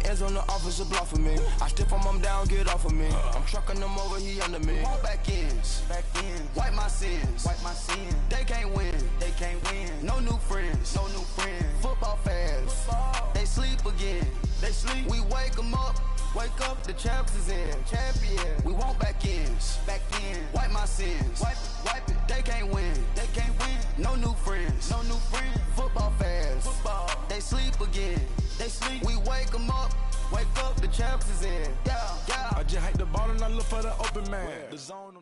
ends on the officer bluffing me. I stiff him down, get off of me. I'm trucking him over, he under me. Won't back ends. Wipe my sins. They can't win. No new friends. Football fans. They sleep again. We wake them up. Wake up, the champs is in. Champion. We won't back ends. Wipe my sins. Wipe it. They can't win. No new friends. Football fans. They sleep again. We wake them up. Wake up, the champs is in. Yeah. I just hate the ball and I look for the open man. The zone.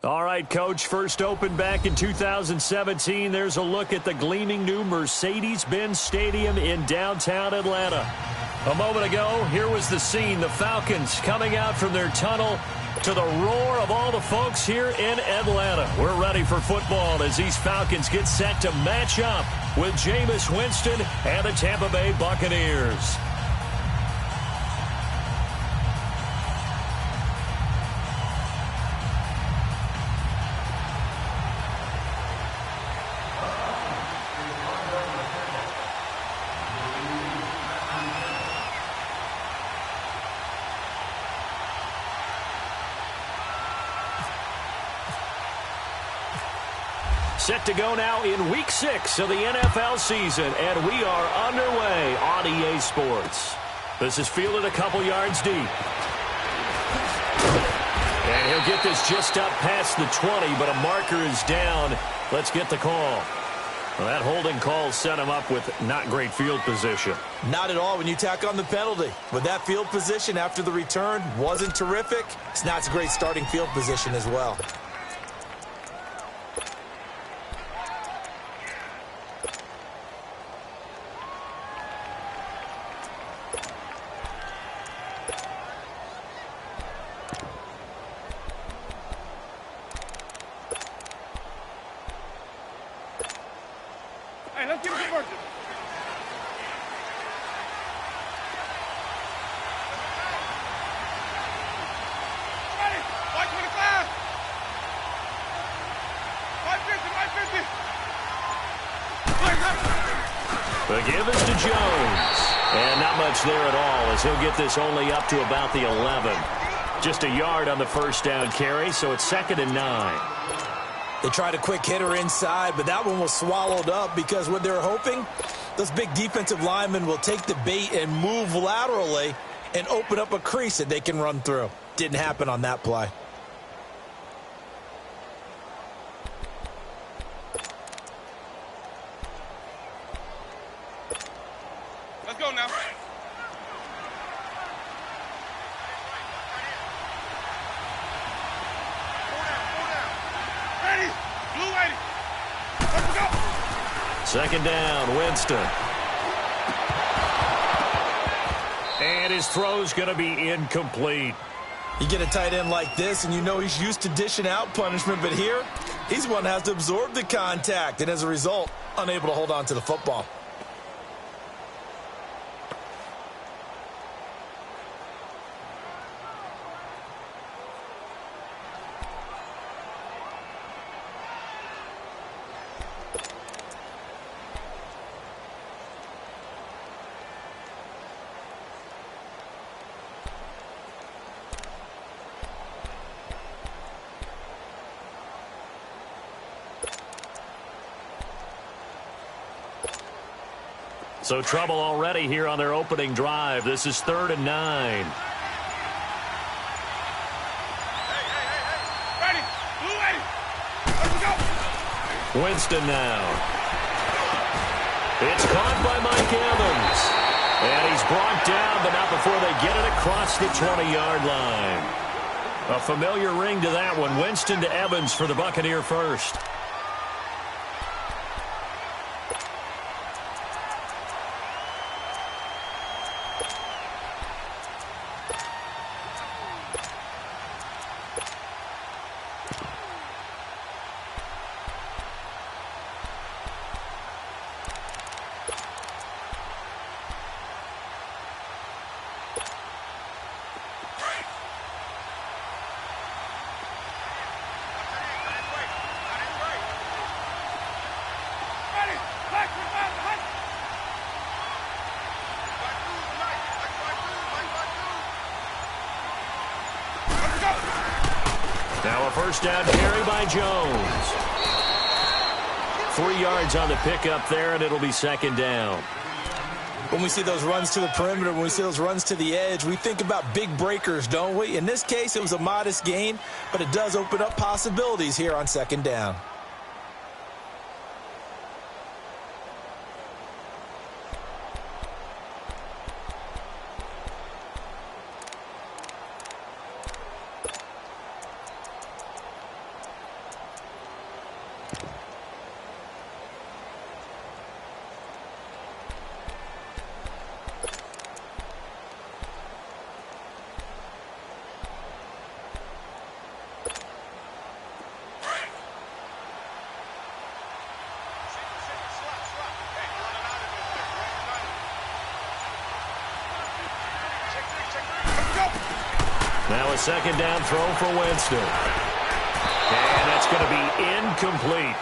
All right, Coach, first opened back in 2017. There's a look at the gleaming new Mercedes-Benz Stadium in downtown Atlanta. A moment ago, here was the scene. The Falcons coming out from their tunnel to the roar of all the folks here in Atlanta. We're ready for football as these Falcons get set to match up with Jameis Winston and the Tampa Bay Buccaneers. Set to go now in Week 6 of the NFL season, and we are underway on EA Sports. This is fielded a couple yards deep. And he'll get this just up past the 20, but a marker is down. Let's get the call. Well, that holding call set him up with not great field position. Not at all when you tack on the penalty. With that field position after the return wasn't terrific. It's not a great starting field position as well. Hey, let's give it a virgin. Ready? 525. 550. The give is to Jones. And not much there at all as he'll get this only up to about the 11. Just a yard on the first down carry, so it's 2nd and 9. They tried a quick hitter inside, but that one was swallowed up because what they're hoping, those big defensive linemen will take the bait and move laterally and open up a crease that they can run through. Didn't happen on that play. Let's go now. Ready? Blue 80. Let's go. 2nd down, Winston. And his throw's going to be incomplete. You get a tight end like this, and you know he's used to dishing out punishment, but here, he's one that has to absorb the contact, and as a result, unable to hold on to the football. So trouble already here on their opening drive. This is 3rd and 9. Ready? Blue 80. Let's go. Winston now. It's caught by Mike Evans. And he's brought down, but not before they get it across the 20-yard line. A familiar ring to that one. Winston to Evans for the Buccaneer first. first down carry by Jones. 3 yards on the pickup there, and it'll be second down. When we see those runs to the perimeter, when we see those runs to the edge, we think about big breakers, don't we? In this case, it was a modest gain, but it does open up possibilities here on second down. Now a second down throw for Winston. And that's going to be incomplete.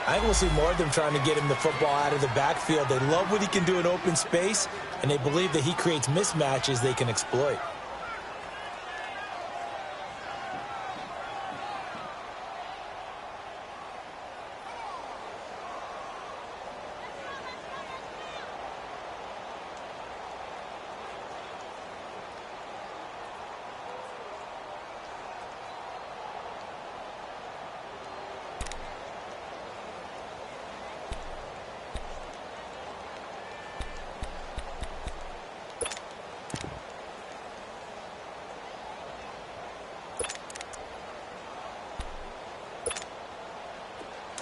I think we'll see more of them trying to get him the football out of the backfield. They love what he can do in open space, and they believe that he creates mismatches they can exploit.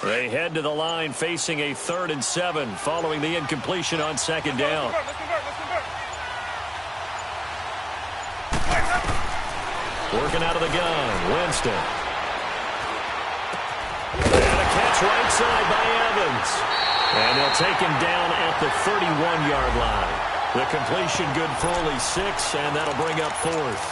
They head to the line facing a 3rd and 7 following the incompletion on second down. Working out of the gun, Winston. And a catch right side by Evans. And they'll take him down at the 31-yard line. The completion good for only 6, and that'll bring up 4th.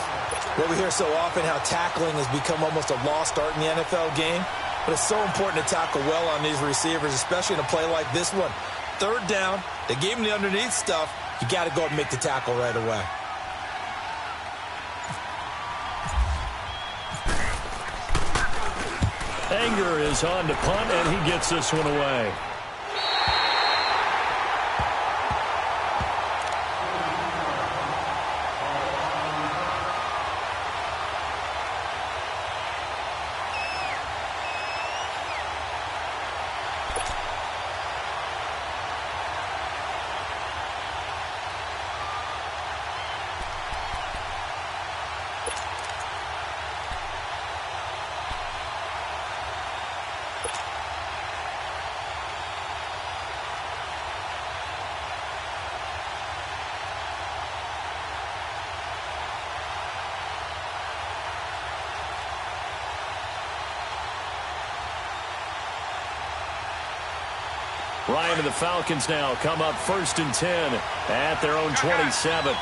Well, we hear so often how tackling has become almost a lost art in the NFL game. But it's so important to tackle well on these receivers, especially in a play like this one. 3rd down, they gave him the underneath stuff. You got to go and make the tackle right away. Anger is on to punt, and he gets this one away. Ryan and the Falcons now come up 1st and 10 at their own 27.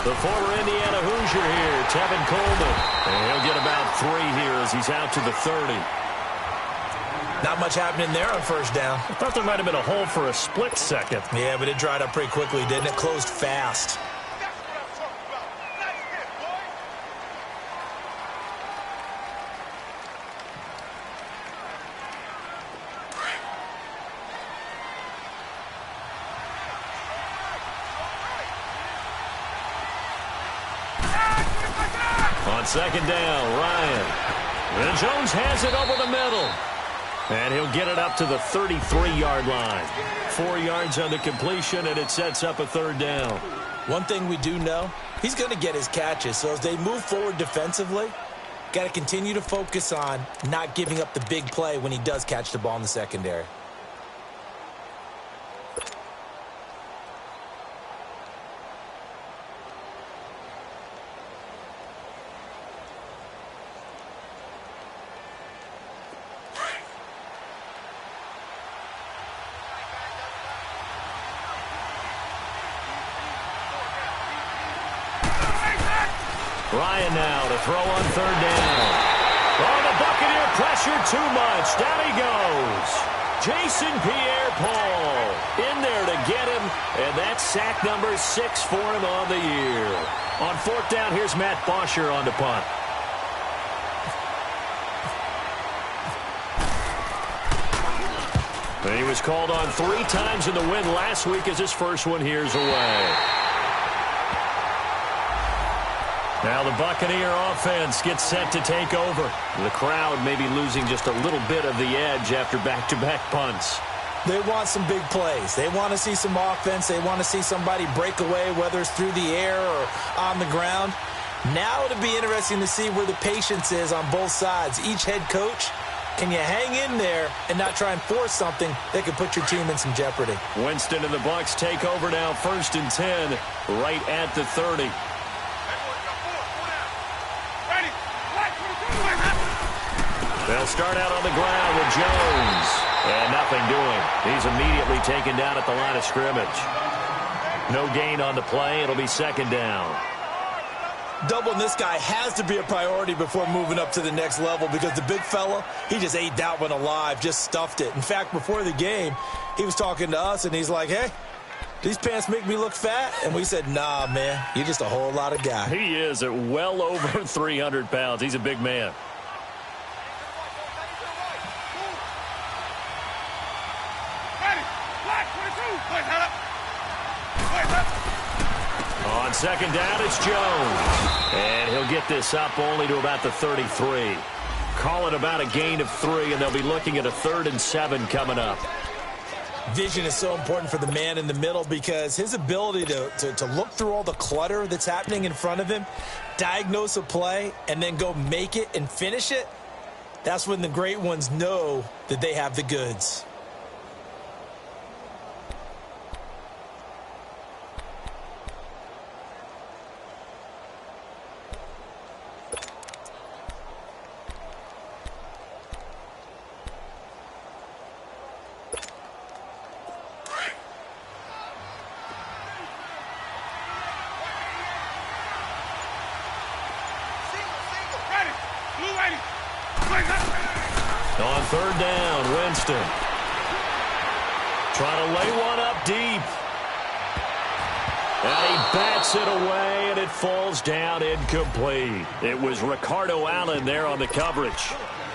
The former Indiana Hoosier here, Tevin Coleman. And he'll get about 3 here as he's out to the 30. Not much happening there on 1st down. I thought there might have been a hole for a split second. Yeah, but it dried up pretty quickly, didn't it? Closed fast. On second down, Ryan. And Jones has it over the middle. And he'll get it up to the 33-yard line. 4 yards on the completion, and it sets up a 3rd down. One thing we do know, he's going to get his catches. So as they move forward defensively, got to continue to focus on not giving up the big play when he does catch the ball in the secondary. Ryan now to throw on 3rd down. Oh, the Buccaneer pressure too much. Down he goes. Jason Pierre Paul in there to get him, and that's sack number 6 for him on the year. On 4th down, here's Matt Bosher on the punt. And he was called on 3 times in the win last week as his first one here's away. Now the Buccaneer offense gets set to take over. The crowd may be losing just a little bit of the edge after back-to-back punts. They want some big plays. They want to see some offense. They want to see somebody break away, whether it's through the air or on the ground. Now it'll be interesting to see where the patience is on both sides. Each head coach, can you hang in there and not try and force something that could put your team in some jeopardy? Winston and the Bucs take over now, 1st and 10, right at the 30. They'll start out on the ground with Jones. And nothing doing. He's immediately taken down at the line of scrimmage. No gain on the play. It'll be 2nd down. Doubling this guy has to be a priority before moving up to the next level because the big fella, he just ate that one alive, just stuffed it. In fact, before the game, he was talking to us, and he's like, hey, these pants make me look fat? And we said, nah, man, you're just a whole lot of guy. He is at well over 300 pounds. He's a big man. On 2nd down, it's Jones. And he'll get this up only to about the 33. Call it about a gain of 3, and they'll be looking at a 3rd and 7 coming up. Vision is so important for the man in the middle because his ability to look through all the clutter that's happening in front of him, diagnose a play, and then go make it and finish it, that's when the great ones know that they have the goods. On 3rd down, Winston. Trying to lay one up deep. And he bats it away, and it falls down incomplete. It was Ricardo Allen there on the coverage.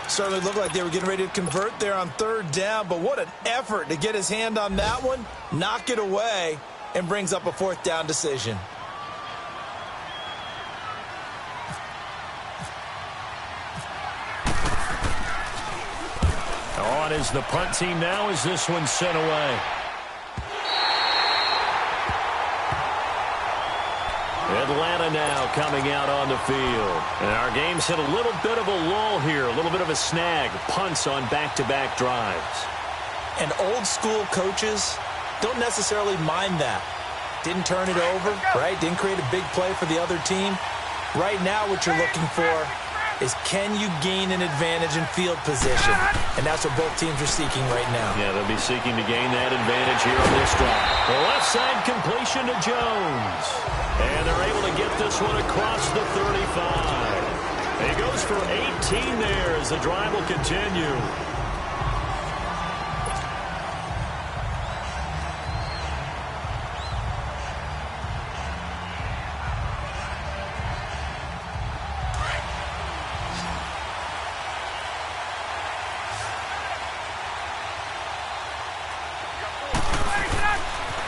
Certainly looked like they were getting ready to convert there on 3rd down, but what an effort to get his hand on that one, knock it away, and brings up a 4th down decision. On is the punt team now as this one's sent away. Atlanta now coming out on the field. And our game's hit a little bit of a lull here, a little bit of a snag. Punts on back-to-back drives. And old school coaches don't necessarily mind that. Didn't turn it over, right? Didn't create a big play for the other team. Right now what you're looking for is can you gain an advantage in field position? And that's what both teams are seeking right now. Yeah, they'll be seeking to gain that advantage here on this drive. The left side completion to Jones. And they're able to get this one across the 35. He goes for 18 there as the drive will continue.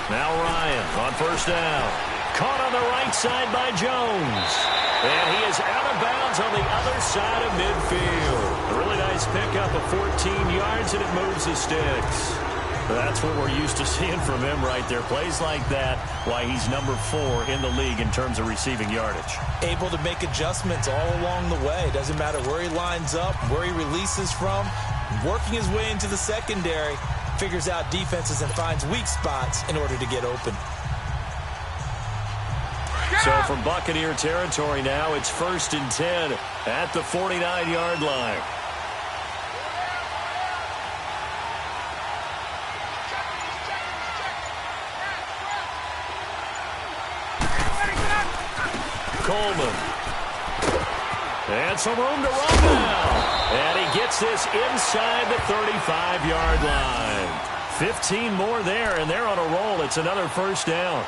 Now Ryan on 1st down. Caught on the right side by Jones. And he is out of bounds on the other side of midfield. A really nice pickup of 14 yards, and it moves the sticks. That's what we're used to seeing from him right there. Plays like that, why he's number 4 in the league in terms of receiving yardage. Able to make adjustments all along the way. Doesn't matter where he lines up, where he releases from. Working his way into the secondary. Figures out defenses and finds weak spots in order to get open. So from Buccaneer territory now, it's 1st and 10 at the 49-yard line. Coleman. And some room to run now. And he gets this inside the 35-yard line. 15 more there, and they're on a roll. It's another first down.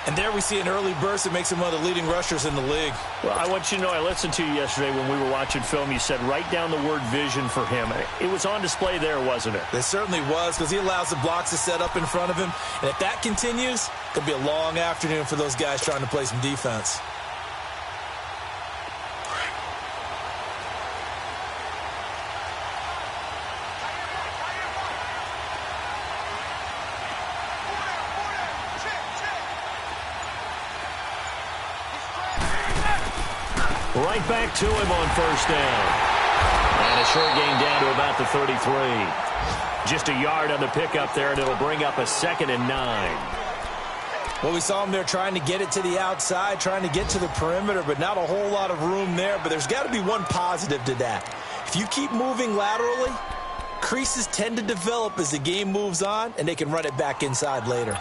And there we see an early burst that makes him one of the leading rushers in the league. Well, I want you to know, I listened to you yesterday when we were watching film. You said write down the word vision for him. It was on display there, wasn't it? It certainly was, because he allows the blocks to set up in front of him. And if that continues, it could be a long afternoon for those guys trying to play some defense. Right back to him on first down. And a short gain down to about the 33. Just a yard on the pickup there, and it'll bring up a 2nd and 9. Well, we saw him there trying to get it to the outside, trying to get to the perimeter, but not a whole lot of room there. But there's got to be one positive to that. If you keep moving laterally, creases tend to develop as the game moves on, and they can run it back inside later.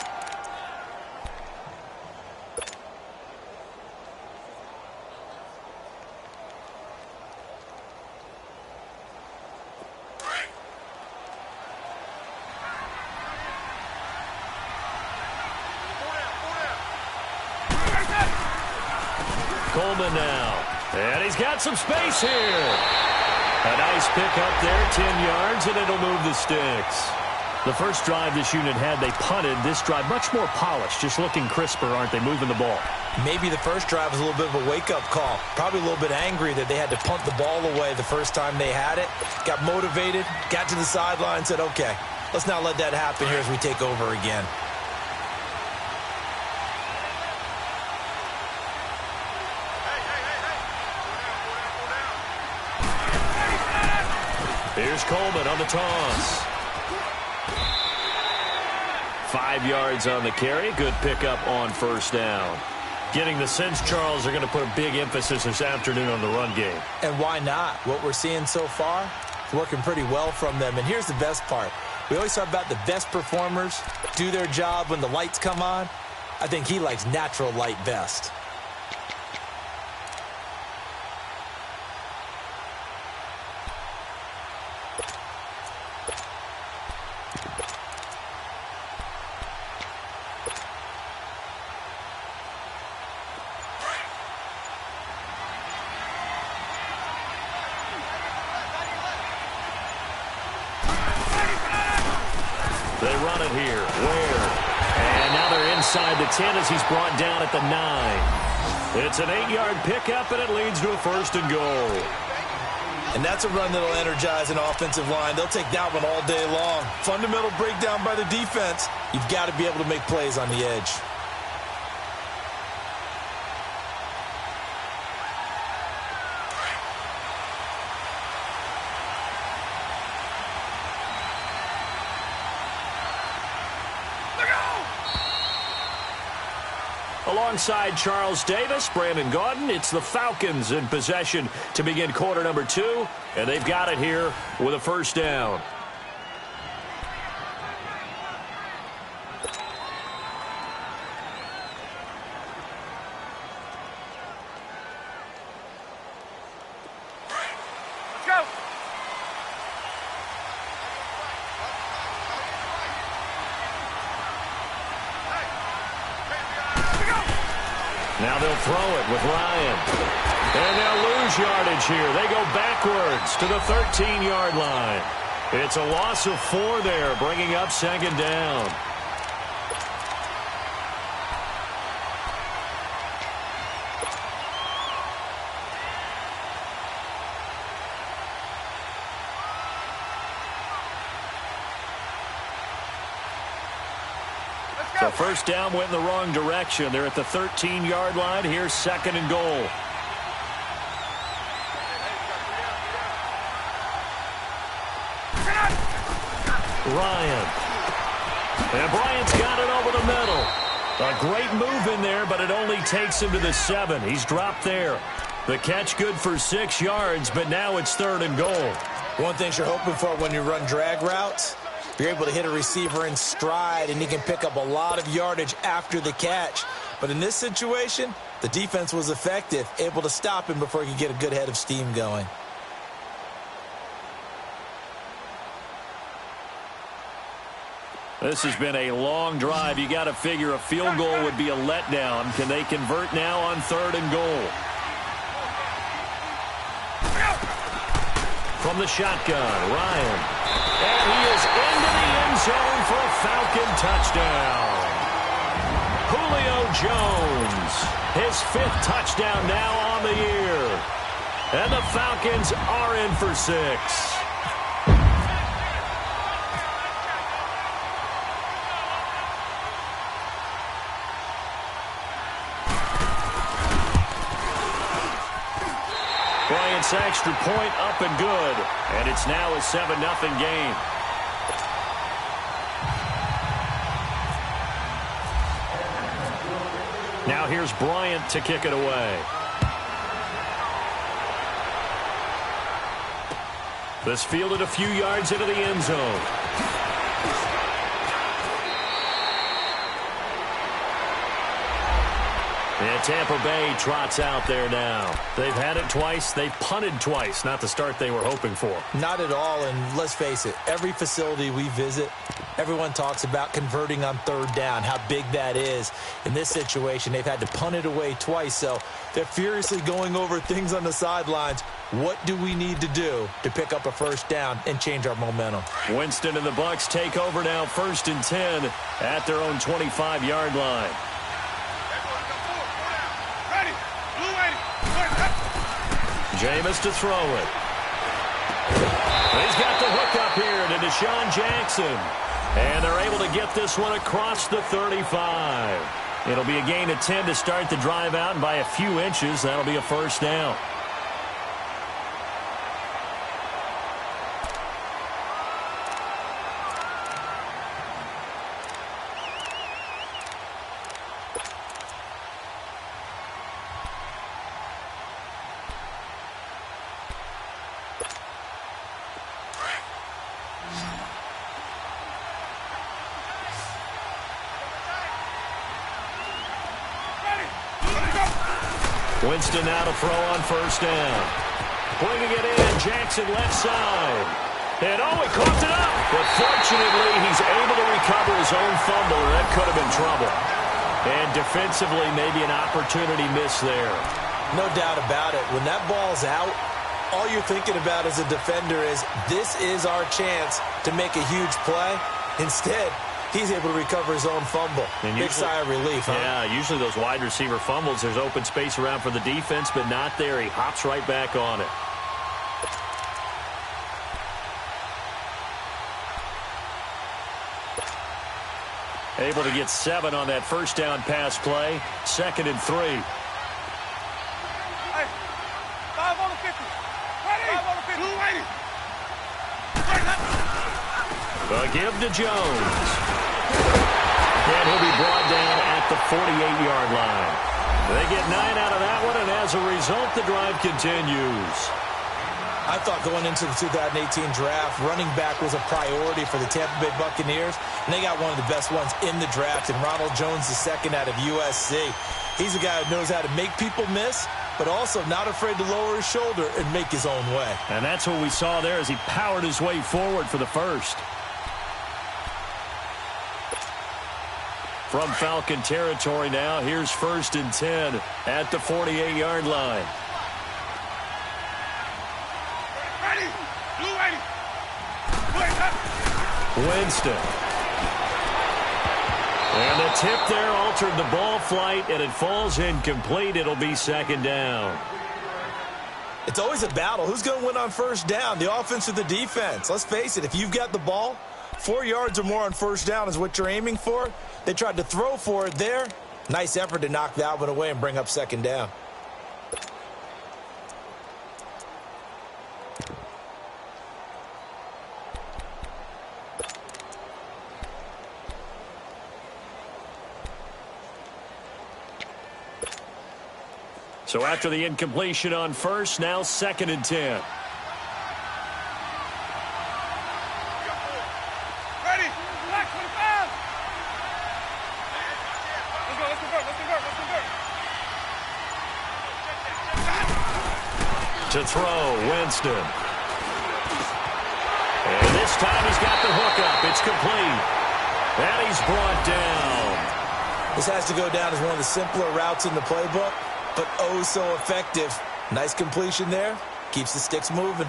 Coleman now. And he's got some space here. A nice pick up there, 10 yards, and it'll move the sticks. The first drive this unit had, they punted. This drive, much more polished, just looking crisper, aren't they, moving the ball? Maybe the first drive was a little bit of a wake-up call. Probably a little bit angry that they had to punt the ball away the first time they had it. Got motivated, got to the sideline, said, okay, let's not let that happen here as we take over again. Here's Coleman on the toss. 5 yards on the carry. Good pickup on first down. Getting the sense, Charles, they're going to put a big emphasis this afternoon on the run game. And why not? What we're seeing so far, working pretty well from them. And here's the best part. We always talk about the best performers do their job when the lights come on. I think he likes natural light best. They run it here. Ware. And now they're inside the 10 as he's brought down at the 9. It's an 8-yard pickup, and it leads to a 1st and goal. And that's a run that'll energize an offensive line. They'll take that one all day long. Fundamental breakdown by the defense. You've got to be able to make plays on the edge. Alongside Charles Davis, Brandon Gaudin, it's the Falcons in possession to begin quarter number 2, and they've got it here with a first down. Let's go. Now they'll throw it with Ryan. And they'll lose yardage here. They go backwards to the 13-yard line. It's a loss of 4 there, bringing up 2nd down. So first down went in the wrong direction. They're at the 13-yard line. Here's 2nd and goal. Ryan. And Bryant's got it over the middle. A great move in there, but it only takes him to the 7. He's dropped there. The catch good for 6 yards, but now it's 3rd and goal. One thing you're hoping for when you run drag routes, you're able to hit a receiver in stride, and he can pick up a lot of yardage after the catch. But in this situation, the defense was effective, able to stop him before he could get a good head of steam going. This has been a long drive. You got to figure a field goal would be a letdown. Can they convert now on 3rd and goal? From the shotgun, Ryan. And he is into the end zone for a Falcon touchdown. Julio Jones, his 5th touchdown now on the year. And the Falcons are in for 6. Bryant's extra point up and good. And it's now a 7-0 game. Now here's Bryant to kick it away. This fielded a few yards into the end zone. And Tampa Bay trots out there now. They've had it twice. They've punted twice. Not the start they were hoping for. Not at all, and let's face it, every facility we visit, everyone talks about converting on 3rd down, how big that is. In this situation, they've had to punt it away twice, so they're furiously going over things on the sidelines. What do we need to do to pick up a 1st down and change our momentum? Winston and the Bucs take over now, 1st and 10 at their own 25-yard line. Jameis to throw it. He's got the hook up here to Deshaun Jackson. And they're able to get this one across the 35. It'll be a gain of 10 to start the drive out, and by a few inches, that'll be a 1st down. Winston now to throw on 1st down. Bringing it in, Jackson left side. And he caught it up. But fortunately, he's able to recover his own fumble, or that could have been trouble. And defensively, maybe an opportunity miss there. No doubt about it. When that ball's out, all you're thinking about as a defender is, this is our chance to make a huge play. Instead, he's able to recover his own fumble. Big sigh of relief, huh? Yeah, usually those wide receiver fumbles, there's open space around for the defense, but not there. He hops right back on it. Able to get 7 on that 1st down pass play. 2nd and 3. Hey, 5 on the 50. 5 on the 50. Blue 80. A give to Jones. And he'll be brought down at the 48-yard line. They get 9 out of that one, and as a result, the drive continues. I thought going into the 2018 draft, running back was a priority for the Tampa Bay Buccaneers, and they got one of the best ones in the draft, and Ronald Jones II out of USC. He's a guy who knows how to make people miss, but also not afraid to lower his shoulder and make his own way. And that's what we saw there as he powered his way forward for the 1st. From Falcon territory now, here's 1st and 10 at the 48-yard line. Ready. Blue 80. Winston. And the tip there altered the ball flight, and it falls incomplete. It'll be 2nd down. It's always a battle. Who's going to win on 1st down, the offense or the defense? Let's face it, if you've got the ball, 4 yards or more on 1st down is what you're aiming for. They tried to throw for it there. Nice effort to knock that one away and bring up 2nd down. So after the incompletion on 1st, now 2nd and 10. Ready. Black 25. Let's go. Let's convert. To throw, Winston. And this time he's got the hook up. It's complete. This has to go down as one of the simpler routes in the playbook, but oh so effective. Nice completion there. Keeps the sticks moving.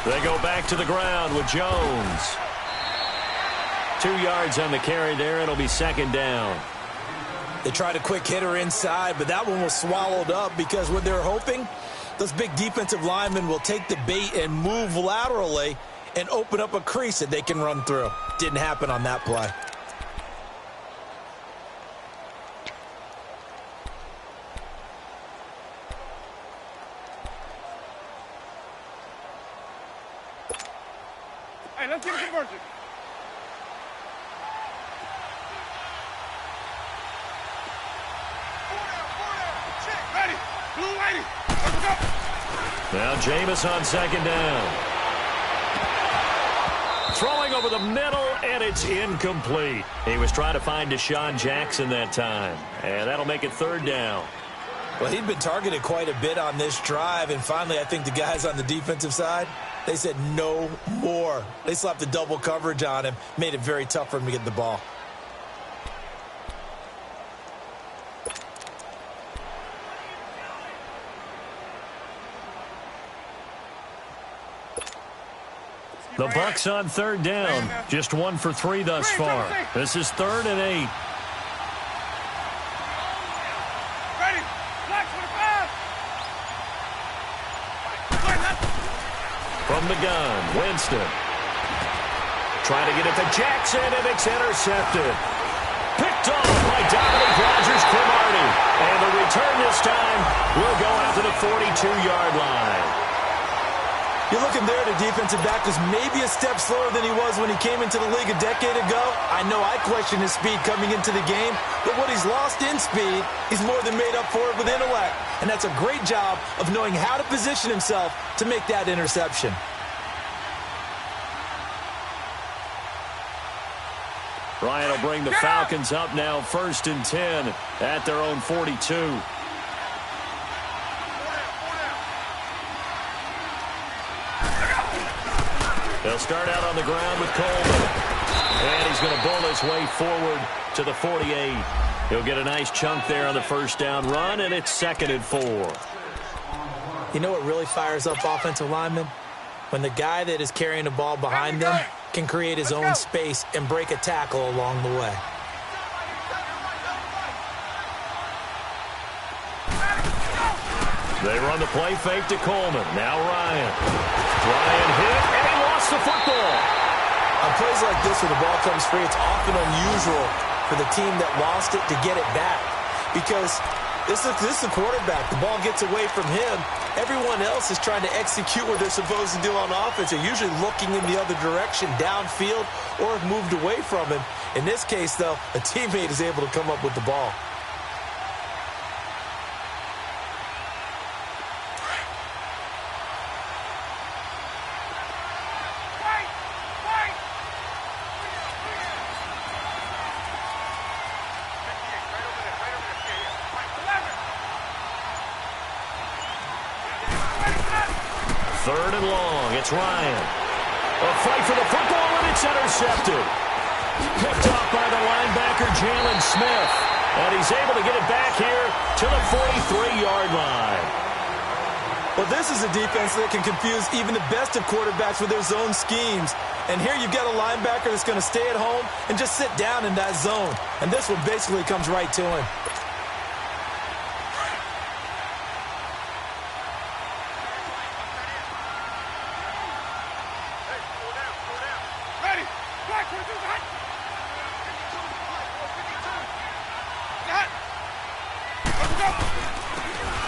They go back to the ground with Jones. 2 yards on the carry there. It'll be second down. They tried a quick hitter inside, but that one was swallowed up because what they're hoping, those big defensive linemen will take the bait and move laterally and open up a crease that they can run through. Didn't happen on that play. Hey, let's get a conversion. Ready. Blue lady. Let's go. Now Jameis on second down. Throwing over the middle, and it's incomplete. He was trying to find Deshaun Jackson that time, and that'll make it third down. Well, he'd been targeted quite a bit on this drive, and finally I think the guys on the defensive side, they said no more. They slapped the double coverage on him, made it very tough for him to get the ball. The Bucs on third down. Just 1 for 3 thus far. This is 3rd and 8. Ready. Black 25. From the gun, Winston. Trying to get it to Jackson, and it's intercepted. Picked off by Dominique Rodgers-Cromartie. And the return this time will go out to the 42-yard line. You're looking there at a defensive back who's maybe a step slower than he was when he came into the league a decade ago. I know I questioned his speed coming into the game, but what he's lost in speed, he's more than made up for it with intellect. And that's a great job of knowing how to position himself to make that interception. Ryan will bring the Falcons up now 1st and 10 at their own 42. They'll start out on the ground with Coleman. And he's going to bull his way forward to the 48. He'll get a nice chunk there on the first down run, and it's 2nd and 4. You know what really fires up offensive linemen? When the guy that is carrying the ball behind them can create his own space and break a tackle along the way. They run the play fake to Coleman. Now Ryan. Ryan hit, and he lost the football. On plays like this where the ball comes free, it's often unusual for the team that lost it to get it back. Because this is the quarterback. The ball gets away from him. Everyone else is trying to execute what they're supposed to do on offense. They're usually looking in the other direction, downfield, or have moved away from him. In this case, though, a teammate is able to come up with the ball. Third and long. It's Ryan. A fight for the football, and it's intercepted. Picked off by the linebacker, Jalen Smith. And he's able to get it back here to the 43-yard line. Well, this is a defense that can confuse even the best of quarterbacks with their zone schemes. And here you've got a linebacker that's going to stay at home and just sit down in that zone. And this one basically comes right to him.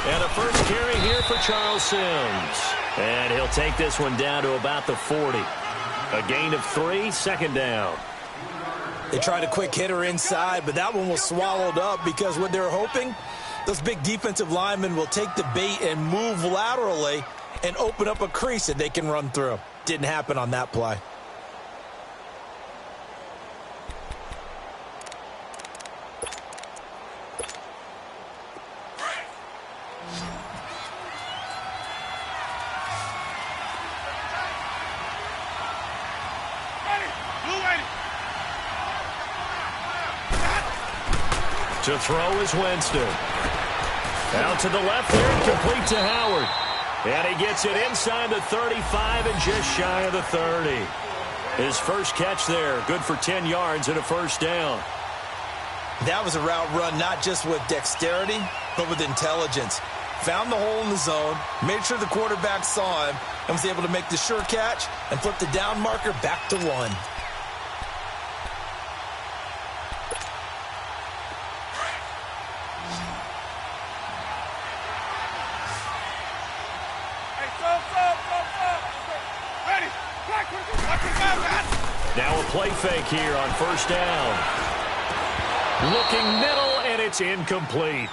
And a first carry here for Charles Sims. And he'll take this one down to about the 40. A gain of 3, 2nd down. They tried a quick hitter inside, but that one was swallowed up because what they're hoping, those big defensive linemen will take the bait and move laterally and open up a crease that they can run through. Didn't happen on that play. To throw is Winston. Out to the left there, complete to Howard. And he gets it inside the 35 and just shy of the 30. His first catch there, good for 10 yards and a first down. That was a route run not just with dexterity, but with intelligence. Found the hole in the zone, made sure the quarterback saw him, and was able to make the sure catch and flip the down marker back to 1. Now a play fake here on first down. Looking middle, and it's incomplete.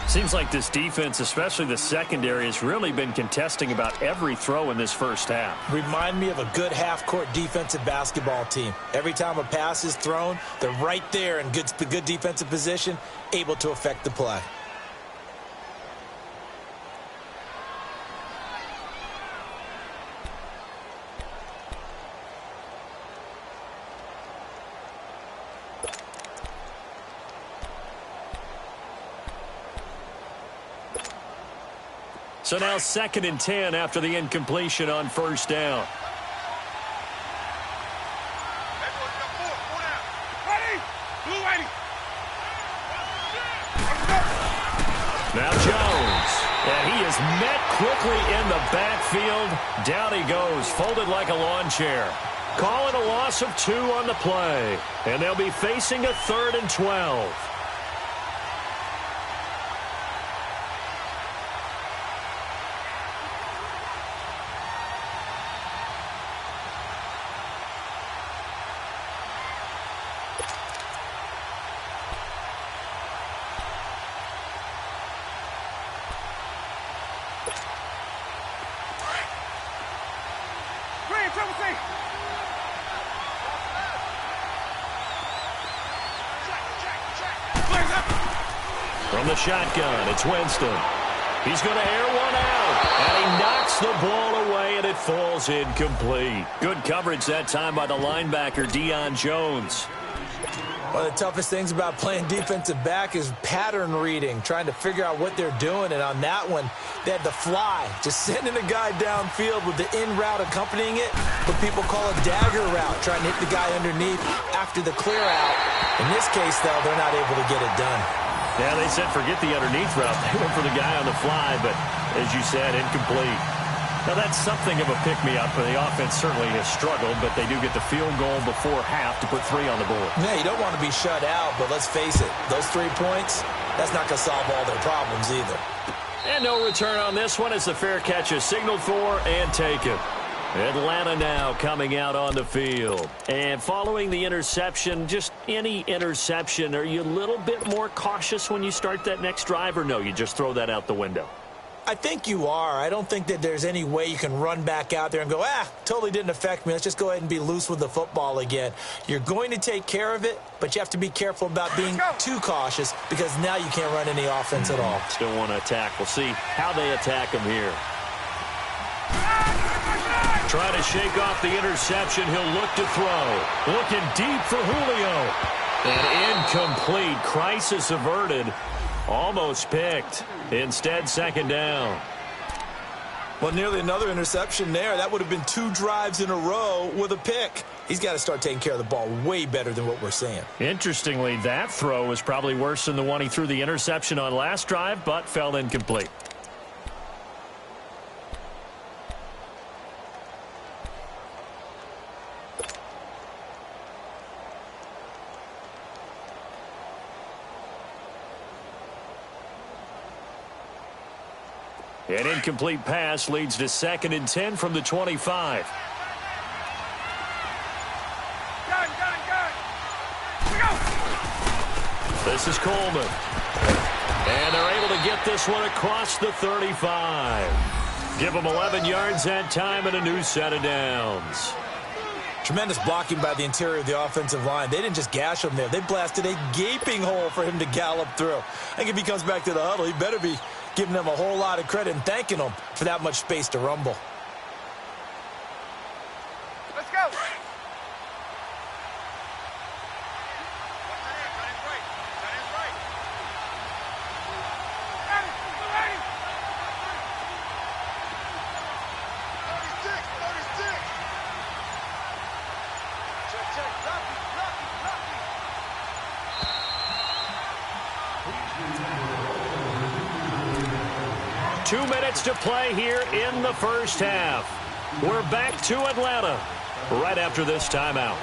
Seems like this defense, especially the secondary, has really been contesting about every throw in this first half. Remind me of a good half-court defensive basketball team. Every time a pass is thrown, they're right there in good defensive position, able to affect the play. So now 2nd and 10 after the incompletion on first down. Now Jones. And he is met quickly in the backfield. Down he goes, folded like a lawn chair. Calling a loss of 2 on the play. And they'll be facing a 3rd and 12. From the shotgun, it's Winston. He's going to air one out, and he knocks the ball away, and it falls incomplete. Good coverage that time by the linebacker, Deion Jones. One of the toughest things about playing defensive back is pattern reading, trying to figure out what they're doing. And on that one, they had the fly, just sending a guy downfield with the in route accompanying it, what people call a dagger route, trying to hit the guy underneath after the clear out. In this case, though, they're not able to get it done. Yeah, they said forget the underneath route. They went for the guy on the fly, but as you said, incomplete. Now, that's something of a pick-me-up. The offense certainly has struggled, but they do get the field goal before half to put 3 on the board. Yeah, you don't want to be shut out, but let's face it, those 3 points, that's not going to solve all their problems either. And no return on this one as the fair catch is signaled for and taken. Atlanta now coming out on the field. And following the interception, just any interception, are you a little bit more cautious when you start that next drive, or no, you just throw that out the window? I think you are. I don't think that there's any way you can run back out there and go, totally didn't affect me. Let's just go ahead and be loose with the football again. You're going to take care of it, but you have to be careful about being too cautious because now you can't run any offense at all. Still want to attack. We'll see how they attack him here. Trying to shake off the interception. He'll look to throw. Looking deep for Julio. And incomplete. Crisis averted. Almost picked. Instead, 2nd down. Well, nearly another interception there. That would have been 2 drives in a row with a pick. He's got to start taking care of the ball way better than what we're seeing. Interestingly, that throw was probably worse than the one he threw the interception on last drive, but fell incomplete. An incomplete pass leads to 2nd and 10 from the 25. This is Coleman. And they're able to get this one across the 35. Give them 11 yards that time and a new set of downs. Tremendous blocking by the interior of the offensive line. They didn't just gash him there. They blasted a gaping hole for him to gallop through. I think if he comes back to the huddle, he better be giving them a whole lot of credit and thanking them for that much space to rumble. Let's go. Two minutes to play here in the first half. We're back to Atlanta right after this timeout.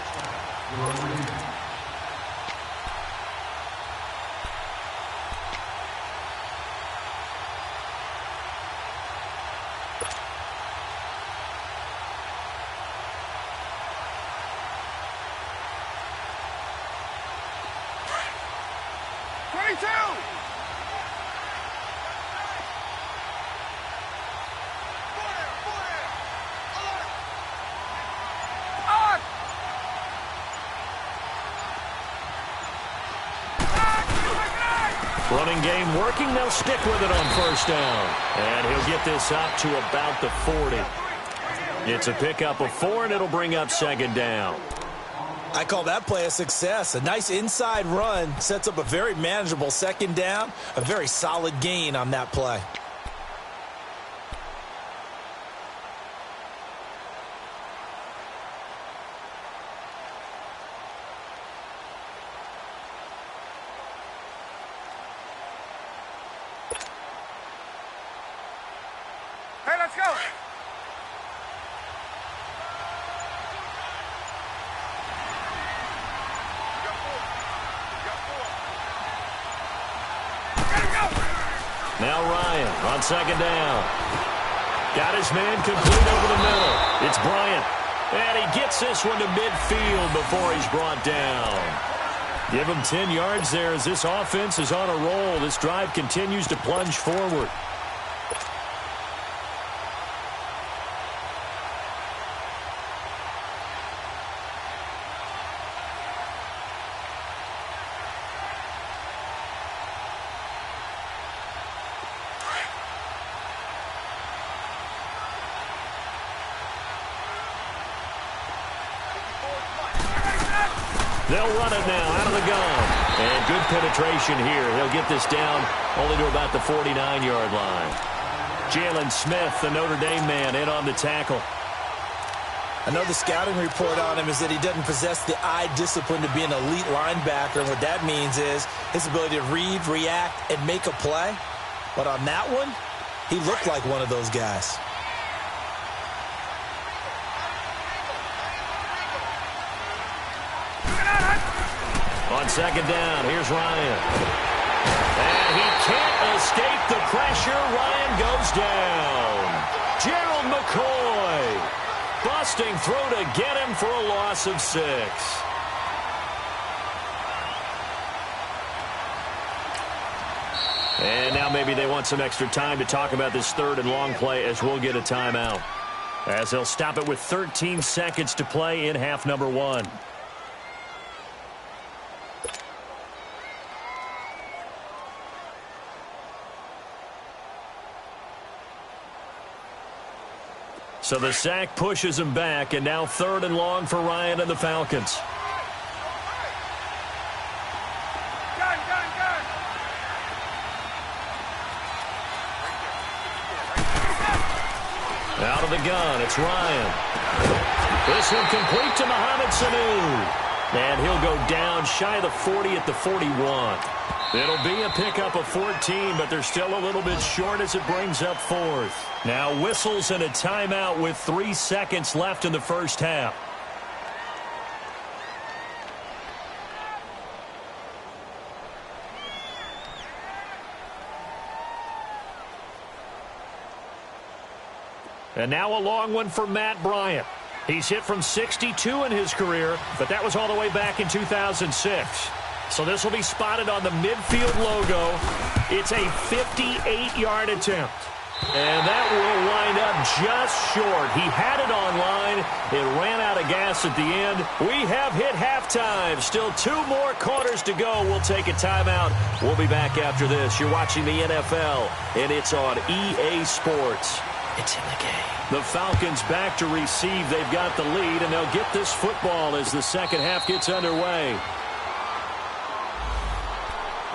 Running game working. They'll stick with it on first down. And he'll get this up to about the 40. It's a pickup of 4, and it'll bring up second down. I call that play a success. A nice inside run sets up a very manageable second down. A very solid gain on that play. Hey, let's go. Now Ryan on second down. Got his man complete over the middle. It's Bryant. And he gets this one to midfield before he's brought down. Give him 10 yards there as this offense is on a roll. This drive continues to plunge forward. They'll run it now out of the gun. And good penetration here. He'll get this down only to about the 49-yard line. Jalen Smith, the Notre Dame man, in on the tackle. I know the scouting report on him is that he doesn't possess the eye discipline to be an elite linebacker. What that means is his ability to read, react, and make a play. But on that one, he looked like one of those guys. On second down, here's Ryan. And he can't escape the pressure. Ryan goes down. Gerald McCoy busting through to get him for a loss of 6. And now maybe they want some extra time to talk about this third and long play as we'll get a timeout. As they'll stop it with 13 seconds to play in half number 1. So the sack pushes him back, and now third and long for Ryan and the Falcons. Gun. Out of the gun, it's Ryan. This one complete to Mohamed Sanu. And he'll go down shy of the 40 at the 41. It'll be a pickup of 14, but they're still a little bit short as it brings up 4th. Now whistles and a timeout with 3 seconds left in the first half. And now a long one for Matt Bryant. He's hit from 62 in his career, but that was all the way back in 2006. So this will be spotted on the midfield logo. It's a 58-yard attempt. And that will wind up just short. He had it online. It ran out of gas at the end. We have hit halftime. Still 2 more quarters to go. We'll take a timeout. We'll be back after this. You're watching the NFL, and it's on EA Sports. It's in the game. The Falcons back to receive. They've got the lead, and they'll get this football as the second half gets underway.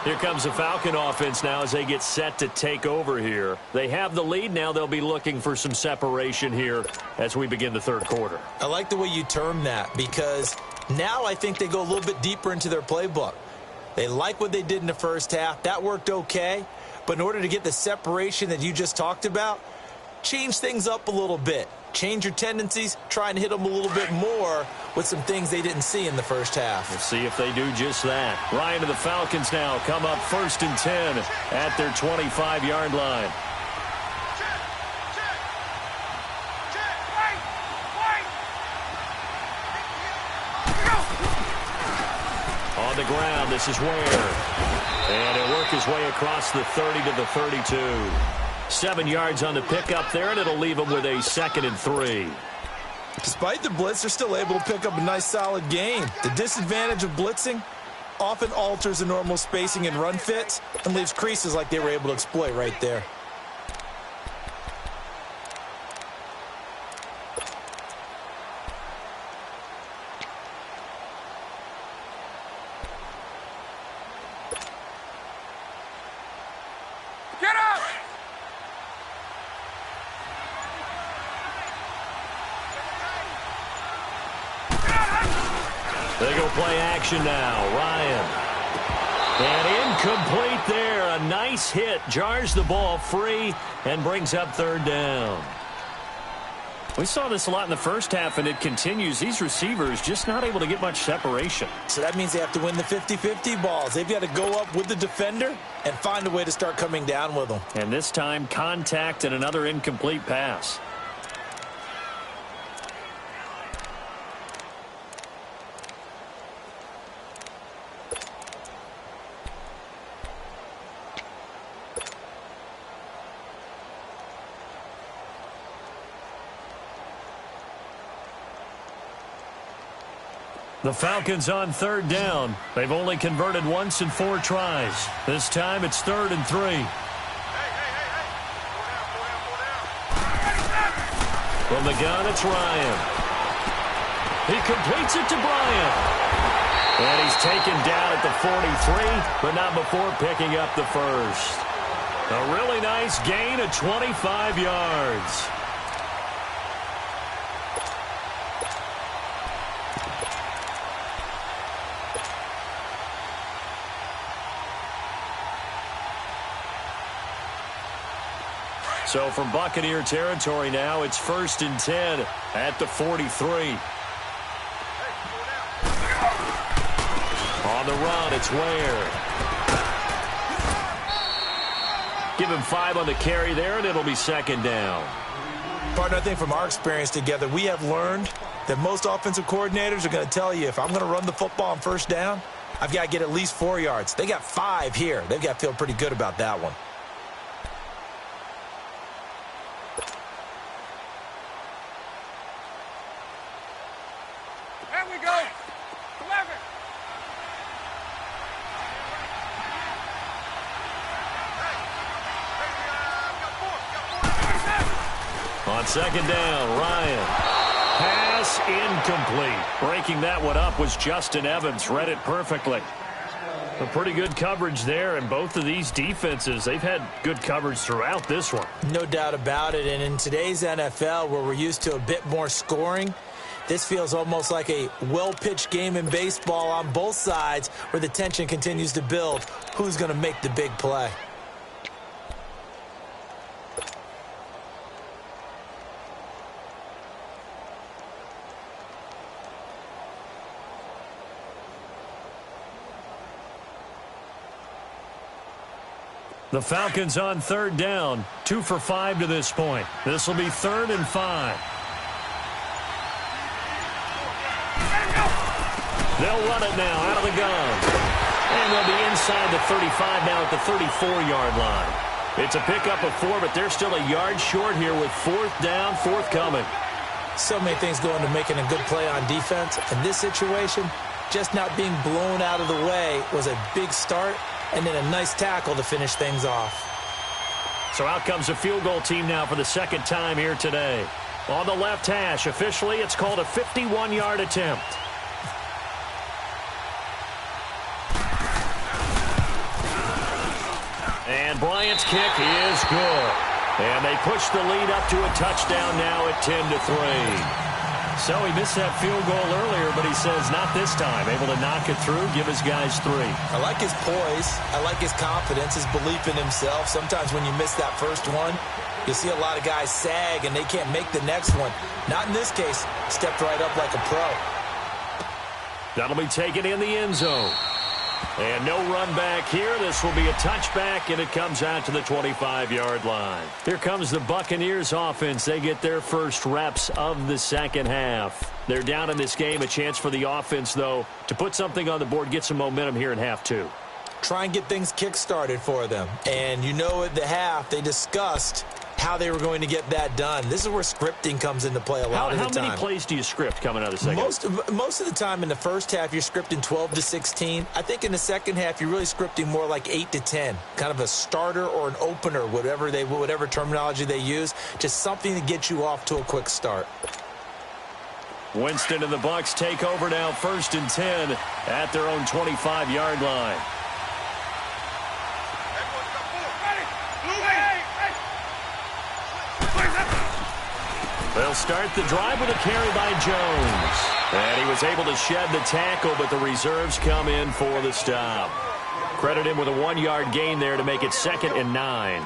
Here comes the Falcon offense now as they get set to take over here. They have the lead. Now they'll be looking for some separation here as we begin the third quarter. I like the way you term that because now I think they go a little bit deeper into their playbook. They like what they did in the first half. That worked okay. But in order to get the separation that you just talked about, change things up a little bit. Change your tendencies, try and hit them a little bit more with some things they didn't see in the first half. We'll see if they do just that. Ryan to the Falcons now come up 1st and 10 at their 25-yard line. On the ground, this is Ware. And he'll work his way across the 30 to the 32. 7 yards on the pickup there, and it'll leave them with a 2nd and 3. Despite the blitz, they're still able to pick up a nice, solid gain. The disadvantage of blitzing often alters the normal spacing and run fits and leaves creases like they were able to exploit right there. Get up! They go play action now. Ryan. And incomplete there. A nice hit. Jars the ball free and brings up 3rd down. We saw this a lot in the first half, and it continues. These receivers just not able to get much separation. So that means they have to win the 50-50 balls. They've got to go up with the defender and find a way to start coming down with them. And this time, contact and another incomplete pass. The Falcons on 3rd down. They've only converted once in 4 tries. This time it's 3rd and 3. From the gun, it's Ryan. He completes it to Bryant. And he's taken down at the 43, but not before picking up the first. A really nice gain of 25 yards. So from Buccaneer territory now, it's 1st and 10 at the 43. On the run, it's Ware. Give him 5 on the carry there, and it'll be 2nd down. Partner, I think from our experience together, we have learned that most offensive coordinators are going to tell you, if I'm going to run the football on 1st down, I've got to get at least 4 yards. They got 5 here. They've got to feel pretty good about that one. There we go. 11. On 2nd down, Ryan. Pass incomplete. Breaking that one up was Justin Evans. Read it perfectly. A pretty good coverage there, and both of these defenses, they've had good coverage throughout this one. No doubt about it, and in today's NFL, where we're used to a bit more scoring, this feels almost like a well-pitched game in baseball on both sides where the tension continues to build. Who's going to make the big play? The Falcons on 3rd down, 2 for 5 to this point. This will be 3rd and 5. They'll run it now out of the gun. And they'll be inside the 35 now at the 34-yard line. It's a pickup of 4, but they're still a yard short here with 4th down, forthcoming. So many things go into making a good play on defense. In this situation, just not being blown out of the way was a big start, and then a nice tackle to finish things off. So out comes a field goal team now for the second time here today. On the left hash, officially, it's called a 51-yard attempt. And Bryant's kick is good. And they push the lead up to a touchdown now at 10-3. So he missed that field goal earlier, but he says not this time. Able to knock it through, give his guys 3. I like his poise. I like his confidence, his belief in himself. Sometimes when you miss that first one, you see a lot of guys sag and they can't make the next one. Not in this case. Stepped right up like a pro. That'll be taken in the end zone. And no run back here. This will be a touchback, and it comes out to the 25-yard line. Here comes the Buccaneers offense. They get their first reps of the second half. They're down in this game. A chance for the offense, though, to put something on the board, get some momentum here in half 2. Try and get things kick-started for them. And you know at the half, they discussed how they were going to get that done. This is where scripting comes into play a lot of the time. How many plays do you script coming out of the second? Most of the time in the first half, you're scripting 12 to 16. I think in the second half, you're really scripting more like 8 to 10. Kind of a starter or an opener, whatever terminology they use. Just something to get you off to a quick start. Winston and the Bucs take over now, 1st and 10 at their own 25-yard line. They'll start the drive with a carry by Jones. And he was able to shed the tackle, but the reserves come in for the stop. Credit him with a 1-yard gain there to make it 2nd and 9.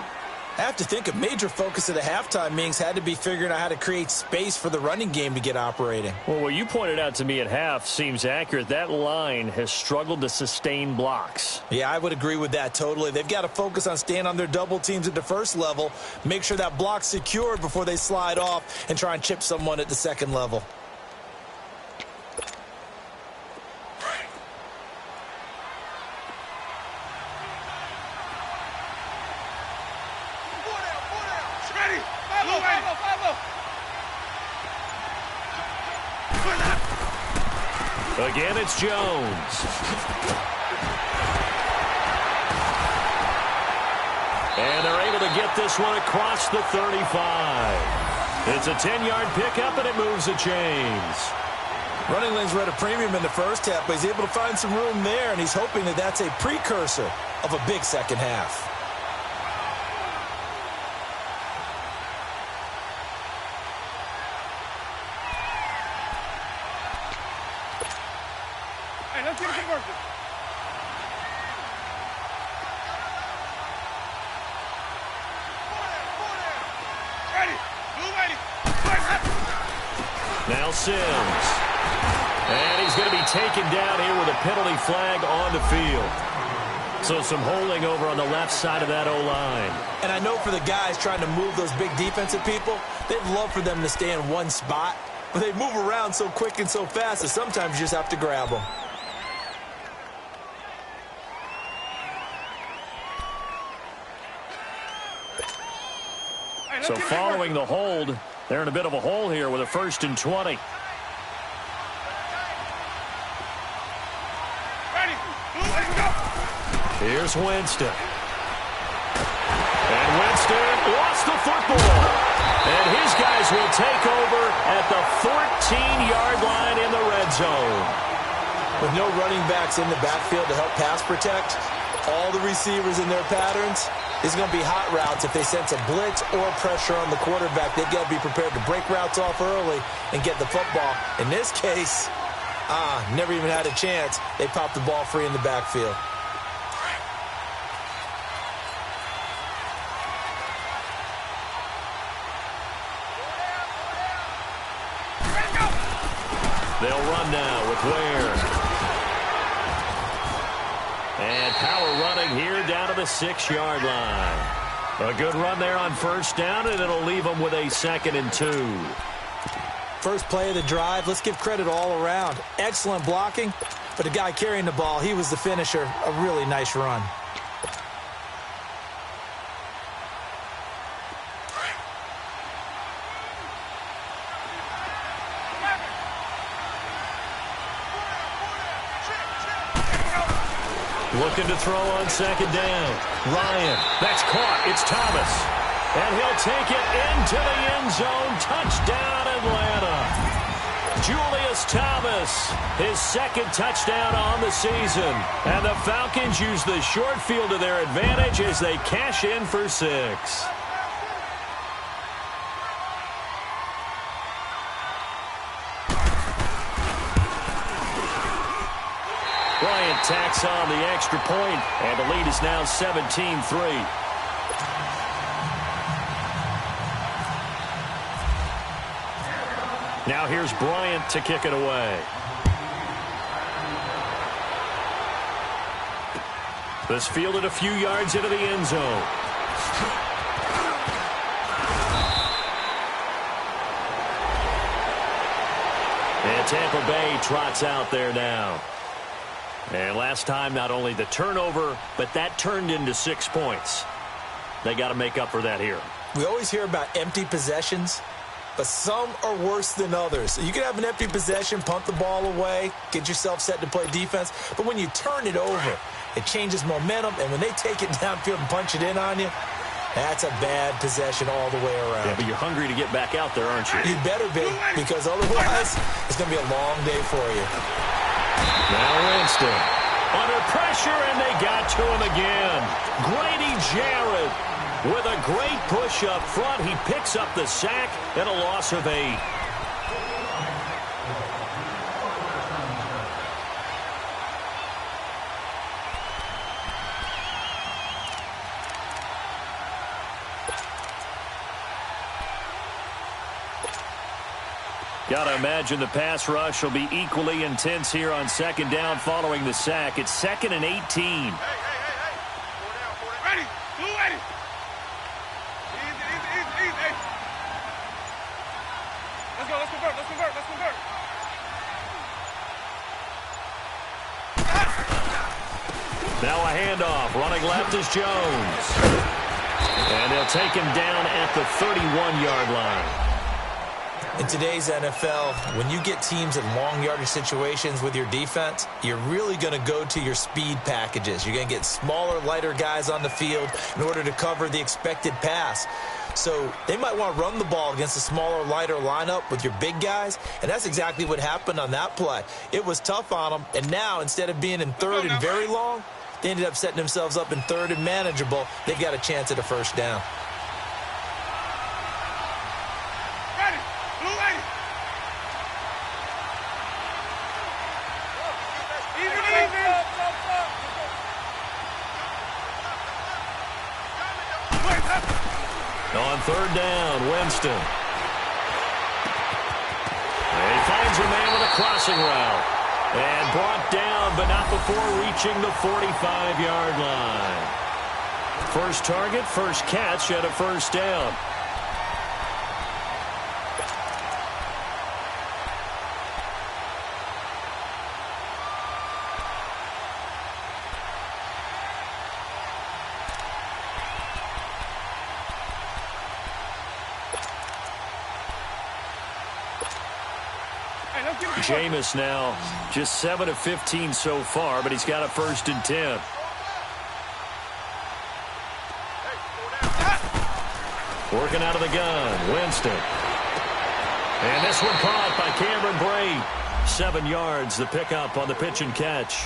I have to think a major focus of the halftime meetings had to be figuring out how to create space for the running game to get operating. Well, what you pointed out to me at half seems accurate. That line has struggled to sustain blocks. Yeah, I would agree with that totally. They've got to focus on staying on their double teams at the first level, make sure that block's secured before they slide off and try and chip someone at the second level. Again, it's Jones. And they're able to get this one across the 35. It's a 10-yard pickup, and it moves the chains. Running lanes were at a premium in the first half, but he's able to find some room there, and he's hoping that that's a precursor of a big second half. Now Sims. And he's going to be taken down here with a penalty flag on the field. So some holding over on the left side of that O-line. And I know for the guys trying to move those big defensive people, they'd love for them to stay in one spot. But they move around so quick and so fast that sometimes you just have to grab them. So following the hold, they're in a bit of a hole here with a 1st and 20. Here's Winston. And Winston lost the football. And his guys will take over at the 14-yard line in the red zone. With no running backs in the backfield to help pass protect, all the receivers in their patterns, it's going to be hot routes. If they sense a blitz or pressure on the quarterback, they've got to be prepared to break routes off early and get the football. In this case, never even had a chance. They popped the ball free in the backfield. They'll run now with Ware. And power running here down to the 6-yard line. A good run there on 1st down, and it'll leave them with a 2nd and 2. First play of the drive, let's give credit all around. Excellent blocking, but the guy carrying the ball, he was the finisher. A really nice run. Looking to throw on second down. Ryan, that's caught. It's Thomas. And he'll take it into the end zone. Touchdown, Atlanta. Julius Thomas, his second touchdown on the season. And the Falcons use the short field to their advantage as they cash in for 6. Bryant tacks on the extra point, and the lead is now 17-3. Now here's Bryant to kick it away. This fielded a few yards into the end zone. And Tampa Bay trots out there now. And last time, not only the turnover, but that turned into 6 points. They got to make up for that here. We always hear about empty possessions, but some are worse than others. You can have an empty possession, punt the ball away, get yourself set to play defense, but when you turn it over, it changes momentum, and when they take it downfield and punch it in on you, that's a bad possession all the way around. Yeah, but you're hungry to get back out there, aren't you? You better be, because otherwise it's going to be a long day for you. Now Winston under pressure, and they got to him again. Grady Jarrett with a great push up front. He picks up the sack and a loss of 8. Got to imagine the pass rush will be equally intense here on second down following the sack. It's 2nd and 18. Hey. Ready. Blue ready. Easy. Let's go. Let's convert. Now a handoff. Running left is Jones. And they'll take him down at the 31-yard line. In today's NFL, when you get teams in long yardage situations with your defense, you're really going to go to your speed packages. You're going to get smaller, lighter guys on the field in order to cover the expected pass. So they might want to run the ball against a smaller, lighter lineup with your big guys, and that's exactly what happened on that play. It was tough on them, and now instead of being in 3rd and very long, they ended up setting themselves up in 3rd and manageable. They've got a chance at a first down. On 3rd down, Winston. And he finds a man with a crossing route. And brought down, but not before reaching the 45-yard line. First target, first catch, and a first down. Jameis now just 7 of 15 so far, but he's got a 1st and 10. Working out of the gun, Winston. And this one caught by Cameron Brate. 7 yards, the pickup on the pitch and catch.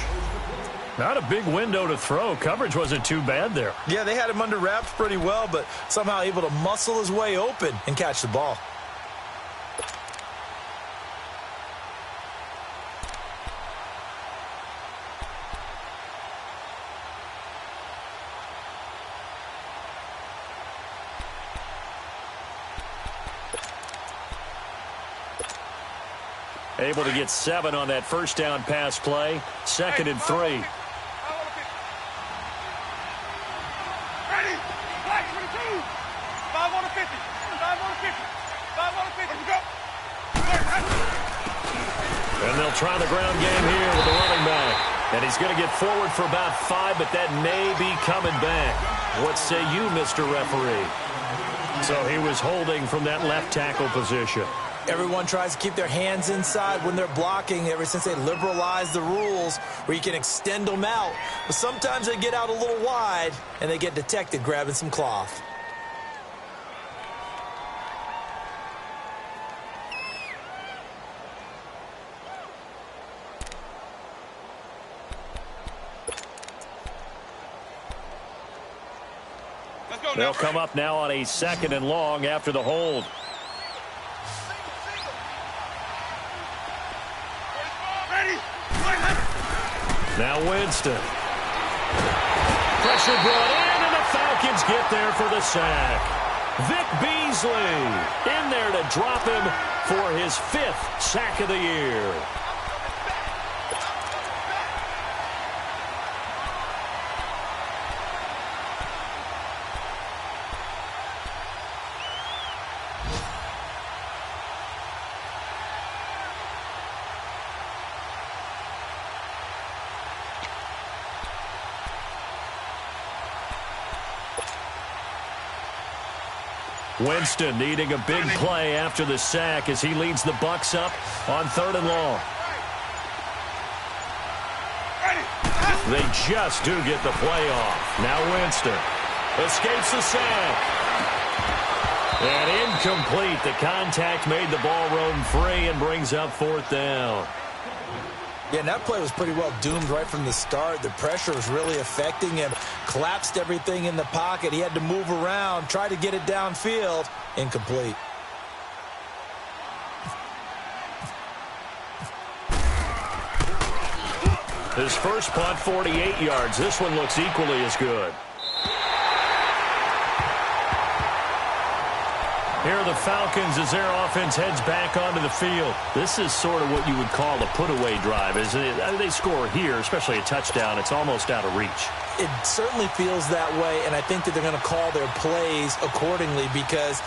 Not a big window to throw. Coverage wasn't too bad there. Yeah, they had him under wraps pretty well, but somehow able to muscle his way open and catch the ball. Able to get 7 on that first down pass play. 2nd and 3. Ready. Black 22. 5 on the 50. 5 on the 50. 5 on the 50. Let's go. They'll try the ground game here with the running back. And he's going to get forward for about 5, but that may be coming back. What say you, Mr. Referee? So he was holding from that left tackle position. Everyone tries to keep their hands inside when they're blocking ever since they liberalized the rules where you can extend them out. But sometimes they get out a little wide, and they get detected grabbing some cloth. They'll come up now on a 2nd and long after the hold. Now Winston. Pressure brought in, and the Falcons get there for the sack. Vic Beasley in there to drop him for his 5th sack of the year. Winston needing a big play after the sack as he leads the Bucs up on 3rd and long. They just do get the play off. Now Winston escapes the sack. And incomplete. The contact made the ball roam free and brings up 4th down. Yeah, and that play was pretty well doomed right from the start. The pressure was really affecting him. Collapsed everything in the pocket. He had to move around, try to get it downfield. Incomplete. His first punt, 48 yards. This one looks equally as good. Here are the Falcons as their offense heads back onto the field. This is sort of what you would call a put-away drive, isn't it? They score here, especially a touchdown. It's almost out of reach. It certainly feels that way, and I think that they're going to call their plays accordingly because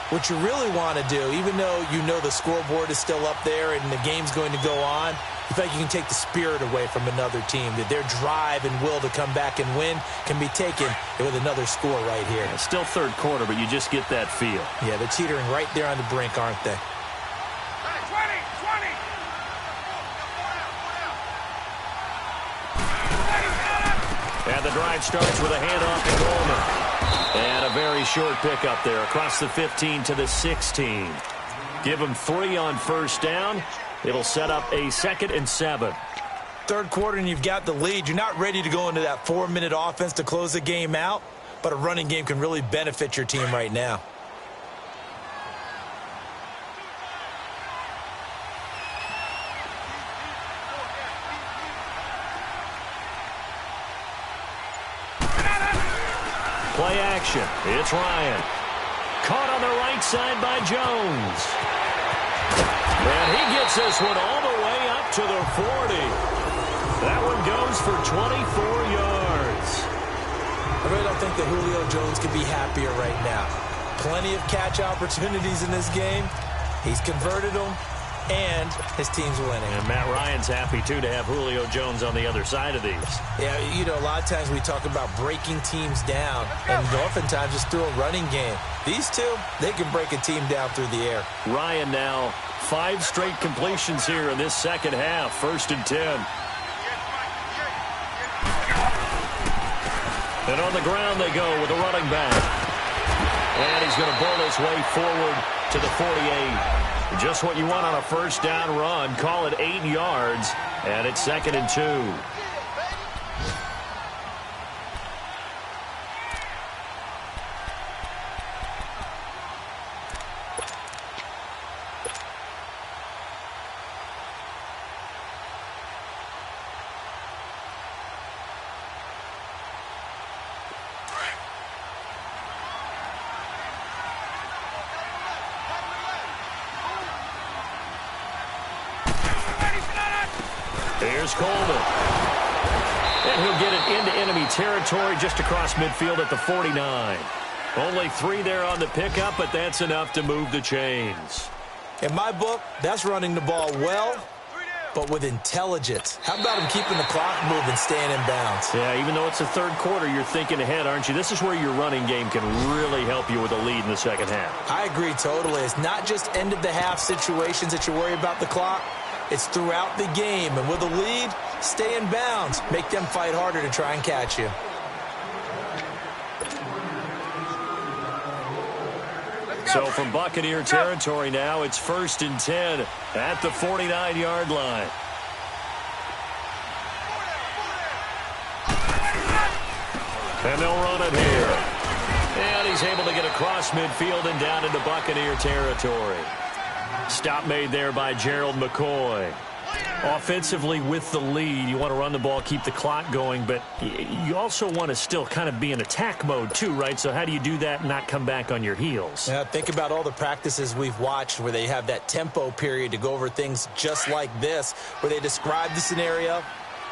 what you really want to do, even though you know the scoreboard is still up there and the game's going to go on, you feel like you can take the spirit away from another team, that their drive and will to come back and win can be taken with another score right here. It's still 3rd quarter, but you just get that feel. Yeah, they're teetering right there on the brink, aren't they? 20. And the drive starts with a handoff to Coleman. And a very short pickup there across the 15 to the 16. Give them 3 on 1st down. It'll set up a 2nd and 7. 3rd quarter and you've got the lead. You're not ready to go into that 4-minute offense to close the game out, but a running game can really benefit your team right now. Play action. It's Ryan. Caught on the right side by Jones. And he gets this one all the way up to the 40. That one goes for 24 yards. I really don't think that Julio Jones could be happier right now. Plenty of catch opportunities in this game. He's converted them, and his team's winning. And Matt Ryan's happy, too, to have Julio Jones on the other side of these. Yeah, you know, a lot of times we talk about breaking teams down, and oftentimes just through a running game. These two, they can break a team down through the air. Ryan now 5 straight completions here in this 2nd half. 1st and 10. And on the ground they go with the running back. And he's going to bowl his way forward to the 48. Just what you want on a 1st down run. Call it 8 yards. And it's 2nd and 2. Here's Coleman. And he'll get it into enemy territory just across midfield at the 49. Only 3 there on the pickup, but that's enough to move the chains. In my book, that's running the ball well but with intelligence. How about him keeping the clock moving, staying in bounds? Yeah, even though it's the third quarter, you're thinking ahead, aren't you? This is where your running game can really help you with a lead in the second half. I agree totally. It's not just end-of-the-half situations that you worry about the clock. It's throughout the game. And with a lead, stay in bounds. Make them fight harder to try and catch you. So from Buccaneer territory now, it's 1st and 10 at the 49-yard line. And they'll run it here. And he's able to get across midfield and down into Buccaneer territory. Stop made there by Gerald McCoy. Offensively with the lead, you want to run the ball, keep the clock going, but you also want to still kind of be in attack mode too, right? So how do you do that and not come back on your heels? Yeah, think about all the practices we've watched where they have that tempo period to go over things just like this, where they describe the scenario,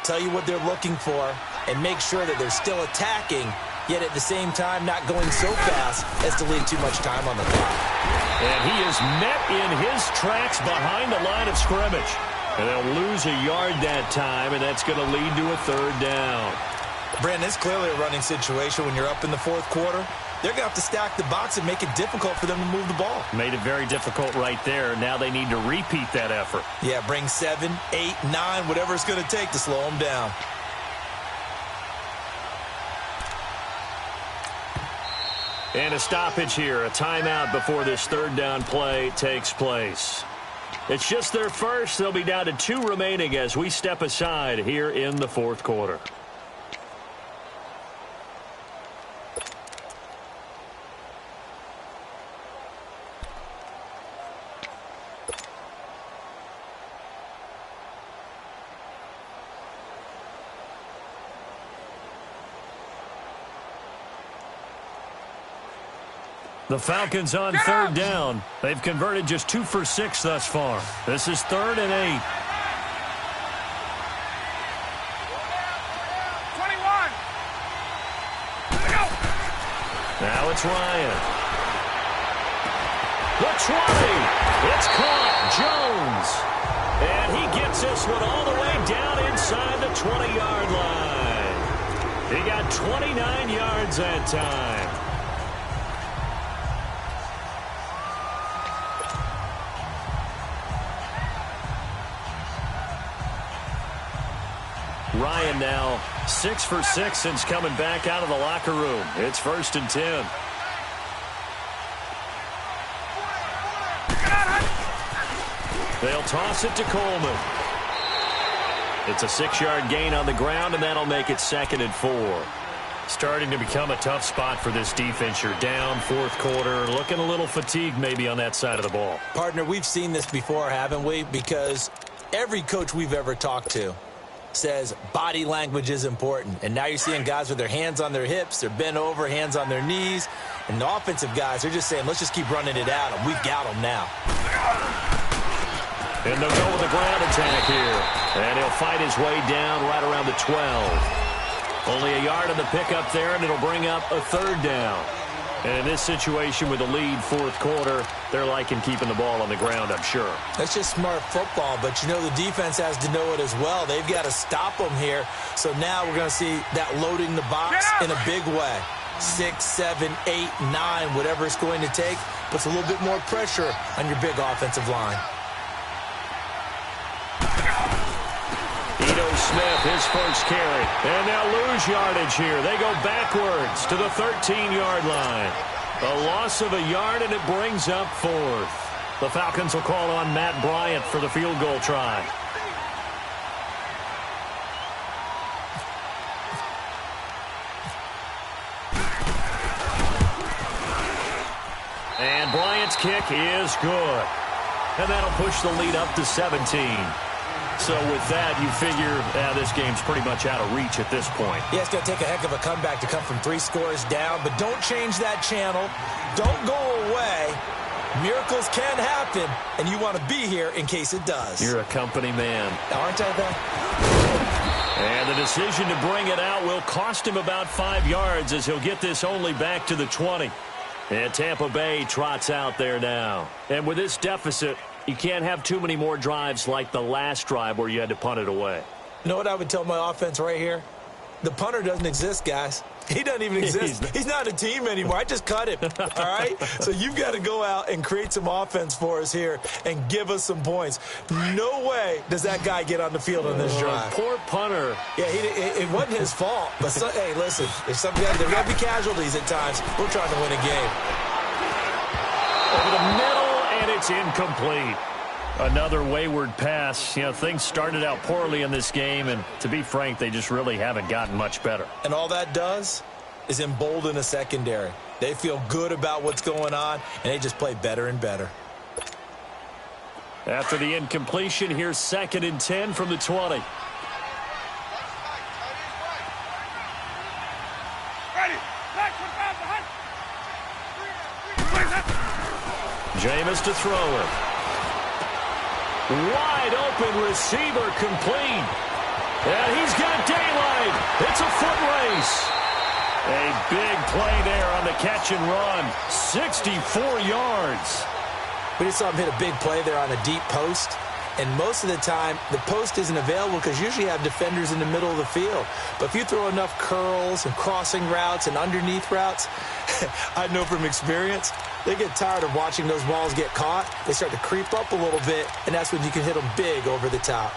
tell you what they're looking for, and make sure that they're still attacking, yet at the same time not going so fast as to leave too much time on the clock. And he is met in his tracks behind the line of scrimmage. And they'll lose a yard that time, and that's going to lead to a 3rd down. Brandon, it's clearly a running situation when you're up in the 4th quarter. They're going to have to stack the box and make it difficult for them to move the ball. Made it very difficult right there. Now they need to repeat that effort. Yeah, bring 7, 8, 9, whatever it's going to take to slow them down. And a stoppage here, a timeout before this 3rd down play takes place. It's just their first. They'll be down to 2 remaining as we step aside here in the 4th quarter. The Falcons on 3rd down. They've converted just 2 for 6 thus far. This is 3rd and 8. 21. Go. Now it's Ryan. The 20. It's caught. Jones. And he gets this one all the way down inside the 20-yard line. He got 29 yards that time. Ryan now 6 for 6 since coming back out of the locker room. It's 1st and 10. They'll toss it to Coleman. It's a 6-yard gain on the ground, and that'll make it 2nd and 4. Starting to become a tough spot for this defense. You're down 4th quarter, looking a little fatigued maybe on that side of the ball. Partner, we've seen this before, haven't we? Because every coach we've ever talked to says body language is important. And now you're seeing guys with their hands on their hips, they're bent over, hands on their knees. And the offensive guys, they're just saying, let's just keep running it at them. We've got them now. And they'll go with a ground attack here. And he'll fight his way down right around the 12. Only a yard on the pickup there, and it'll bring up a 3rd down. And in this situation with the lead 4th quarter, they're liking keeping the ball on the ground, I'm sure. That's just smart football, but you know the defense has to know it as well. They've got to stop them here. So now we're going to see that loading the box in a big way. 6, 7, 8, 9, whatever it's going to take, puts a little bit more pressure on your big offensive line. Smith, his first carry. And they'll lose yardage here. They go backwards to the 13-yard line. A loss of a yard, and it brings up 4th. The Falcons will call on Matt Bryant for the field goal try. And Bryant's kick is good. And that'll push the lead up to 17. So with that, you figure this game's pretty much out of reach at this point. Yeah, it's going to take a heck of a comeback to come from 3 scores down, but don't change that channel. Don't go away. Miracles can happen, and you want to be here in case it does. You're a company man. Aren't I, though? And the decision to bring it out will cost him about 5 yards as he'll get this only back to the 20. And Tampa Bay trots out there now. And with this deficit, You can't have too many more drives like the last drive where you had to punt it away. You know what I would tell my offense right here? The punter doesn't exist, guys. He doesn't even exist. He's not a team anymore. I just cut him, all right? So you've got to go out and create some offense for us here and give us some points. No way does that guy get on the field on this drive. Poor punter. Yeah, it wasn't his fault. But, hey, listen, there's got to be casualties at times. We're trying to win a game. Over the middle, and it's incomplete. Another wayward pass. You know, things started out poorly in this game, and to be frank, they just really haven't gotten much better. And all that does is embolden a secondary. They feel good about what's going on, and they just play better and better. After the incompletion, here's 2nd and 10 from the 20. Jameis to throw it. Wide open receiver complete. And he's got daylight. It's a foot race. A big play there on the catch and run. 64 yards. We just saw him hit a big play there on a deep post. And most of the time, the post isn't available because usually you have defenders in the middle of the field. But if you throw enough curls and crossing routes and underneath routes, I know from experience, they get tired of watching those balls get caught. They start to creep up a little bit, and that's when you can hit them big over the top.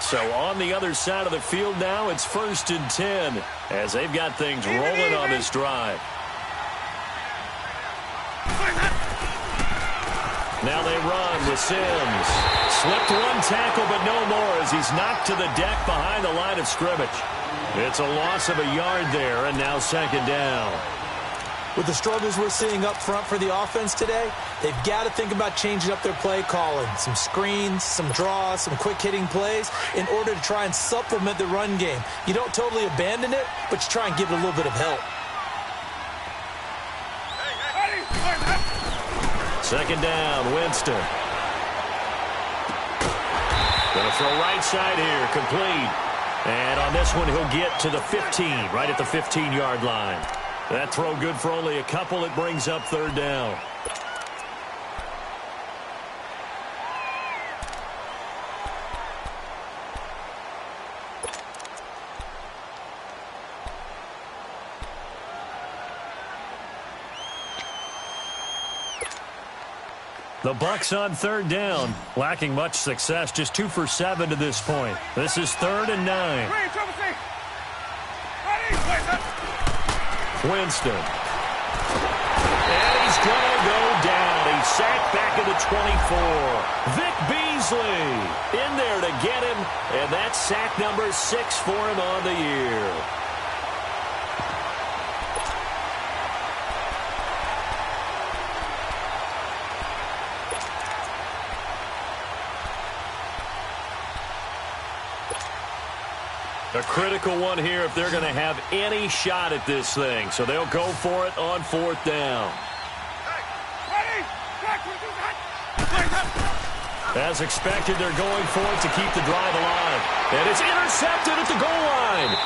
So on the other side of the field now, it's 1st and 10 as they've got things rolling on this drive. Now they run with Sims. Slipped one tackle, but no more as he's knocked to the deck behind the line of scrimmage. It's a loss of a yard there, and now 2nd down. With the struggles we're seeing up front for the offense today, they've got to think about changing up their play calling. Some screens, some draws, some quick-hitting plays in order to try and supplement the run game. You don't totally abandon it, but you try and give it a little bit of help. 2nd down, Winston. Going to throw right side here, complete. And on this one, he'll get to the 15, right at the 15-yard line. That throw good for only a couple. It brings up 3rd down. The Bucs on 3rd down, lacking much success, just 2 for 7 to this point. This is 3rd and 9. Winston. And he's going to go down. He's sacked back at the 24. Vic Beasley in there to get him, and that's sack number 6 for him on the year. A critical one here if they're going to have any shot at this thing. So they'll go for it on 4th down. As expected, they're going for it to keep the drive alive. And it's intercepted at the goal line.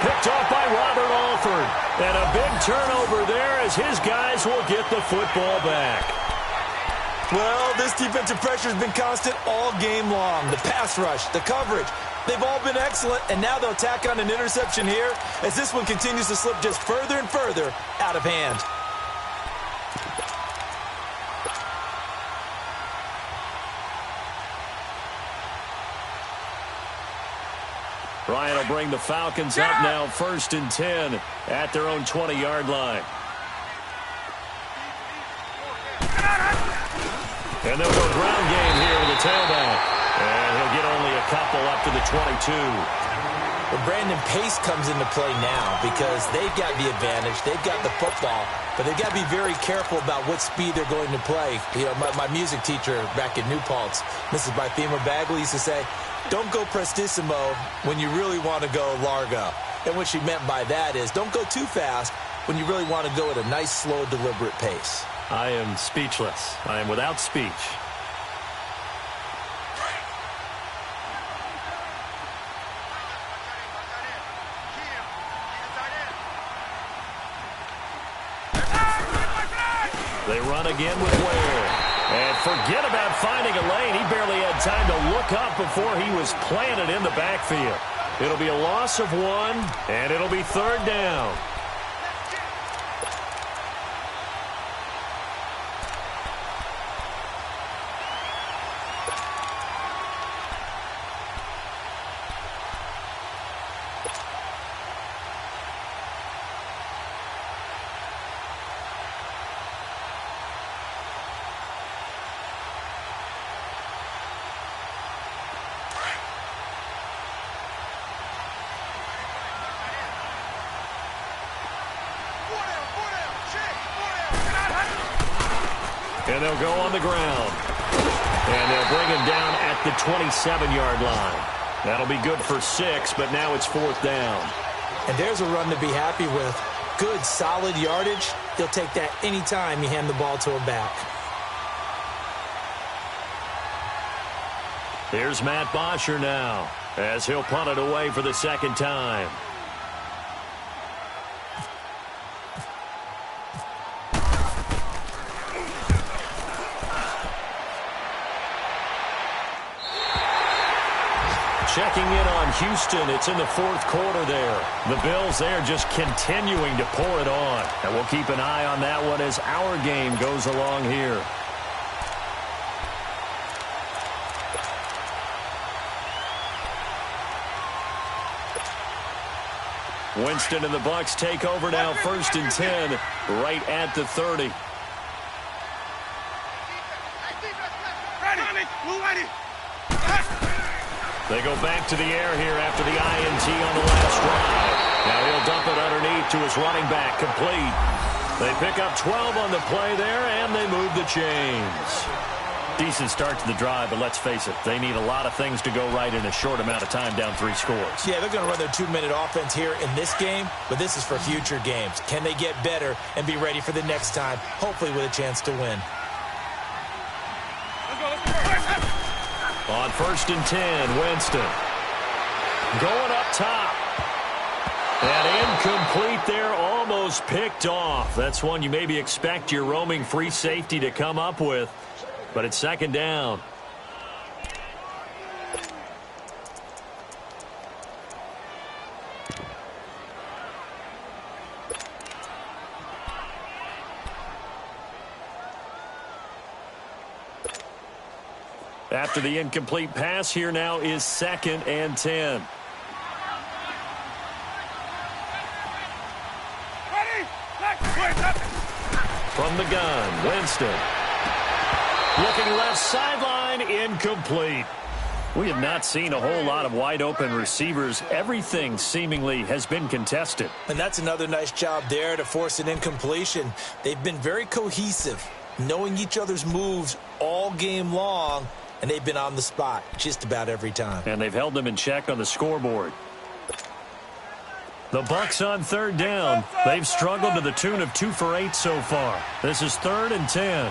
Picked off by Robert Alford. And a big turnover there as his guys will get the football back. Well, this defensive pressure has been constant all game long. The pass rush, the coverage, they've all been excellent, and now they'll tack on an interception here as this one continues to slip just further and further out of hand. Ryan will bring the Falcons up now 1st and 10 at their own 20-yard line. And they'll go ground game here with the tailback. And he'll get only a couple up to the 22. Well, Brandon, pace comes into play now because they've got the advantage. They've got the football, but they've got to be very careful about what speed they're going to play. You know, my music teacher back in New Paltz, Mrs. Bythema Bagley, used to say, don't go prestissimo when you really want to go largo. And what she meant by that is don't go too fast when you really want to go at a nice, slow, deliberate pace. I am speechless. I am without speech. They run again with Ware. And forget about finding a lane. He barely had time to look up before he was planted in the backfield. It'll be a loss of 1, and it'll be 3rd down. And they'll go on the ground. And they'll bring him down at the 27-yard line. That'll be good for 6, but now it's 4th down. And there's a run to be happy with. Good, solid yardage. He'll take that anytime you hand the ball to him back. Here's Matt Bosher now, as he'll punt it away for the 2nd time. Checking in on Houston. It's in the 4th quarter there. The Bills there just continuing to pour it on. And we'll keep an eye on that one as our game goes along here. Winston and the Bucs take over now, 1st and 10, right at the 30. They go back to the air here after the INT on the last drive. Now he'll dump it underneath to his running back, complete. They pick up 12 on the play there, and they move the chains. Decent start to the drive, but let's face it, they need a lot of things to go right in a short amount of time, down 3 scores. Yeah, they're going to run their 2-minute offense here in this game, but this is for future games. Can they get better and be ready for the next time, hopefully with a chance to win? On 1st and 10, Winston. Going up top. And incomplete there, almost picked off. That's one you maybe expect your roaming free safety to come up with. But it's 2nd down. After the incomplete pass, here now is 2nd and 10. From the gun, Winston. Looking left sideline, incomplete. We have not seen a whole lot of wide-open receivers. Everything seemingly has been contested. And that's another nice job there to force an incompletion. They've been very cohesive, knowing each other's moves all game long, and they've been on the spot just about every time. And they've held them in check on the scoreboard. The Bucs on 3rd down. They've struggled to the tune of 2 for 8 so far. This is 3rd and 10.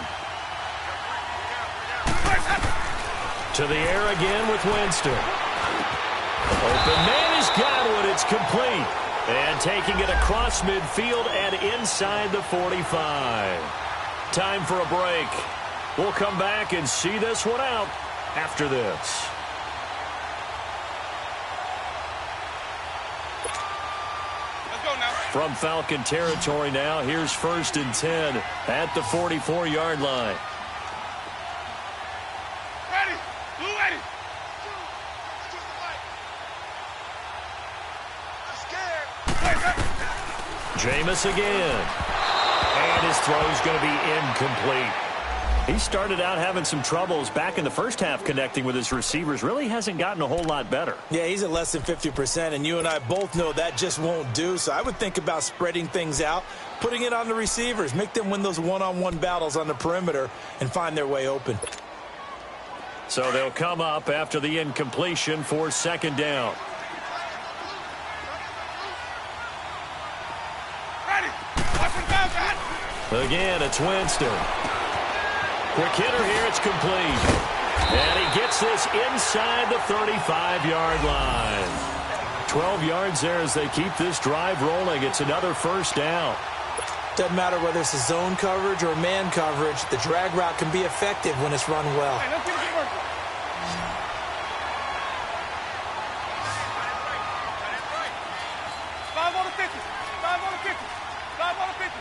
To the air again with Winston. Open man has got it. It's complete. And taking it across midfield and inside the 45. Time for a break. We'll come back and see this one out after this. Let's go now. From Falcon territory now, here's 1st and 10 at the 44-yard line. Ready. Blue ready. Jameis again. And his throw's going to be incomplete. He started out having some troubles back in the first half connecting with his receivers. Really hasn't gotten a whole lot better. Yeah, he's at less than 50%, and you and I both know that just won't do. So I would think about spreading things out, putting it on the receivers, make them win those one-on-one battles on the perimeter and find their way open. So they'll come up after the incompletion for 2nd down. Ready. Watch him down, man. Again, it's Winston. Quick hitter here, it's complete. And he gets this inside the 35-yard line. 12 yards there as they keep this drive rolling. It's another 1st down. Doesn't matter whether it's a zone coverage or man coverage, the drag route can be effective when it's run well. Hey, let's get it working. 5 on the 50. 5 on the 50. 5 on the 50.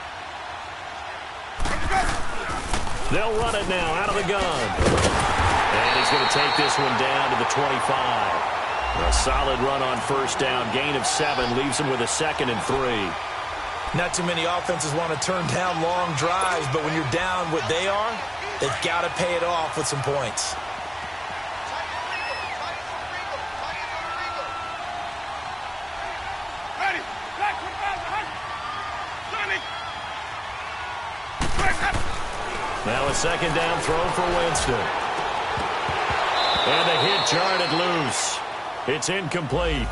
They'll run it now out of the gun. And he's going to take this one down to the 25. A solid run on first down. Gain of 7 leaves him with a 2nd and 3. Not too many offenses want to turn down long drives, but when you're down what they are, they've got to pay it off with some points. Ready. Black 25. Now a 2nd down throw for Winston. And the hit jarred loose. It's incomplete.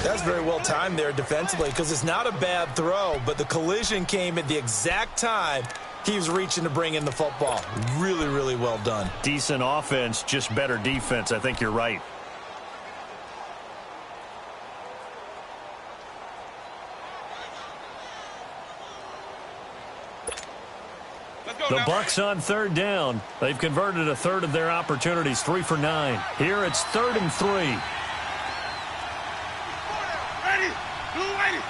That's very well timed there defensively because it's not a bad throw, but the collision came at the exact time he was reaching to bring in the football. Really, really well done. Decent offense, just better defense. I think you're right. The Bucs on 3rd down. They've converted a third of their opportunities, 3 for 9. Here it's 3rd and 3. Ready. Blue 80.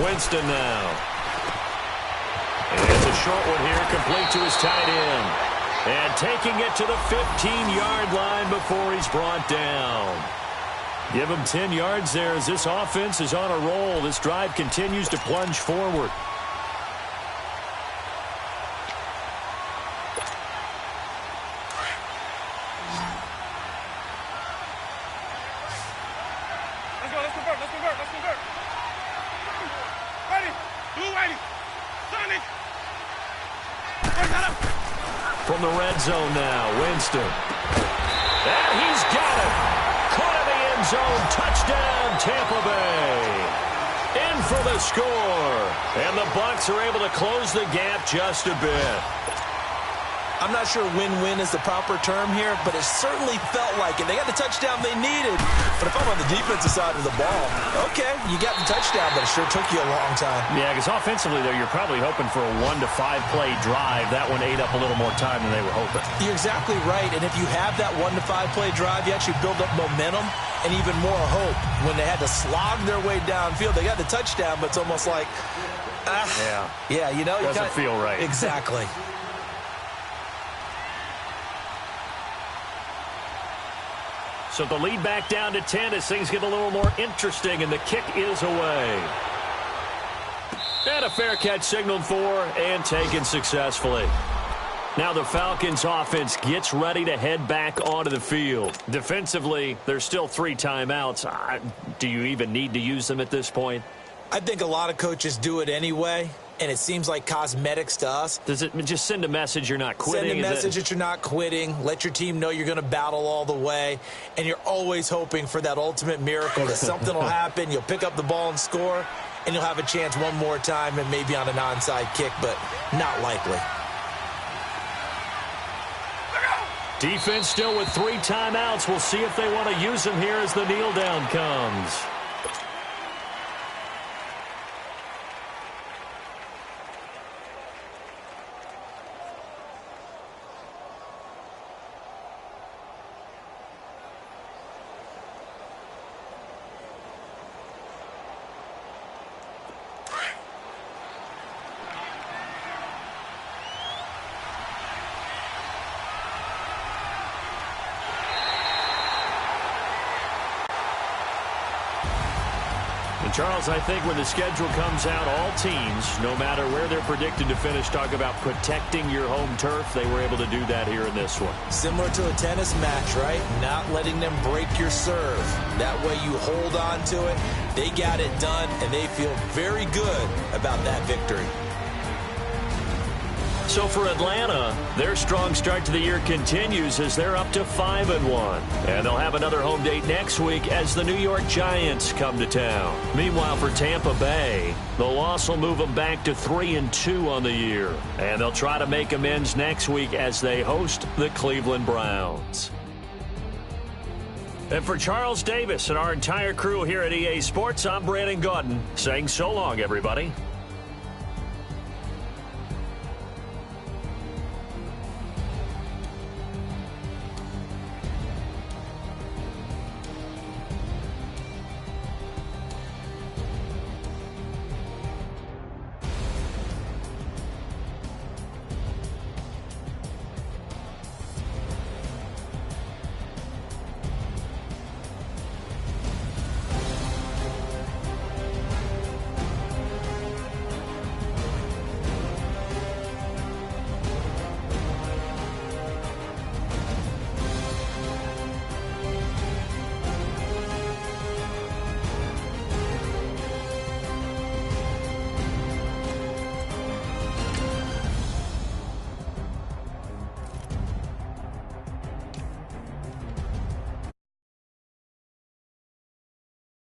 Winston now. And it's a short one here, complete to his tight end. And taking it to the 15-yard line before he's brought down. Give him 10 yards there as this offense is on a roll. This drive continues to plunge forward. Let's go. Let's convert. Let's convert. Let's convert. Ready. Blue 80. Sonic. From the red zone now, Winston. And he's got it. Caught in the end zone. Touchdown, Tampa Bay. In for the score. And the Bucs are able to close the gap just a bit. I'm not sure win-win is the proper term here, but it certainly felt like it. They got the touchdown they needed. But if I'm on the defensive side of the ball, okay, you got the touchdown, but it sure took you a long time. Yeah, because offensively, though, you're probably hoping for a 1 to 5 play drive. That one ate up a little more time than they were hoping. You're exactly right. And if you have that 1 to 5 play drive, you actually build up momentum and even more hope. When they had to slog their way downfield, they got the touchdown, but it's almost like, yeah, you know, doesn't feel right. Exactly. So the lead back down to 10 as things get a little more interesting, and the kick is away. And a fair catch signaled for and taken successfully. Now the Falcons offense gets ready to head back onto the field. Defensively, there's still 3 timeouts. Do you even need to use them at this point? I think a lot of coaches do it anyway, and it seems like cosmetics to us. Does it just send a message you're not quitting? Send a message that you're not quitting. Let your team know you're going to battle all the way, and you're always hoping for that ultimate miracle that something will happen, you'll pick up the ball and score, and you'll have a chance one more time and maybe on an onside kick, but not likely. Defense still with 3 timeouts. We'll see if they want to use them here as the kneel down comes. Charles, I think when the schedule comes out, all teams, no matter where they're predicted to finish, talk about protecting your home turf. They were able to do that here in this one. Similar to a tennis match, right? Not letting them break your serve. That way you hold on to it. They got it done, and they feel very good about that victory. So for Atlanta, their strong start to the year continues as they're up to 5-1. And they'll have another home date next week as the New York Giants come to town. Meanwhile, for Tampa Bay, the loss will move them back to 3-2 on the year. And they'll try to make amends next week as they host the Cleveland Browns. And for Charles Davis and our entire crew here at EA Sports, I'm Brandon Gaudin saying so long, everybody.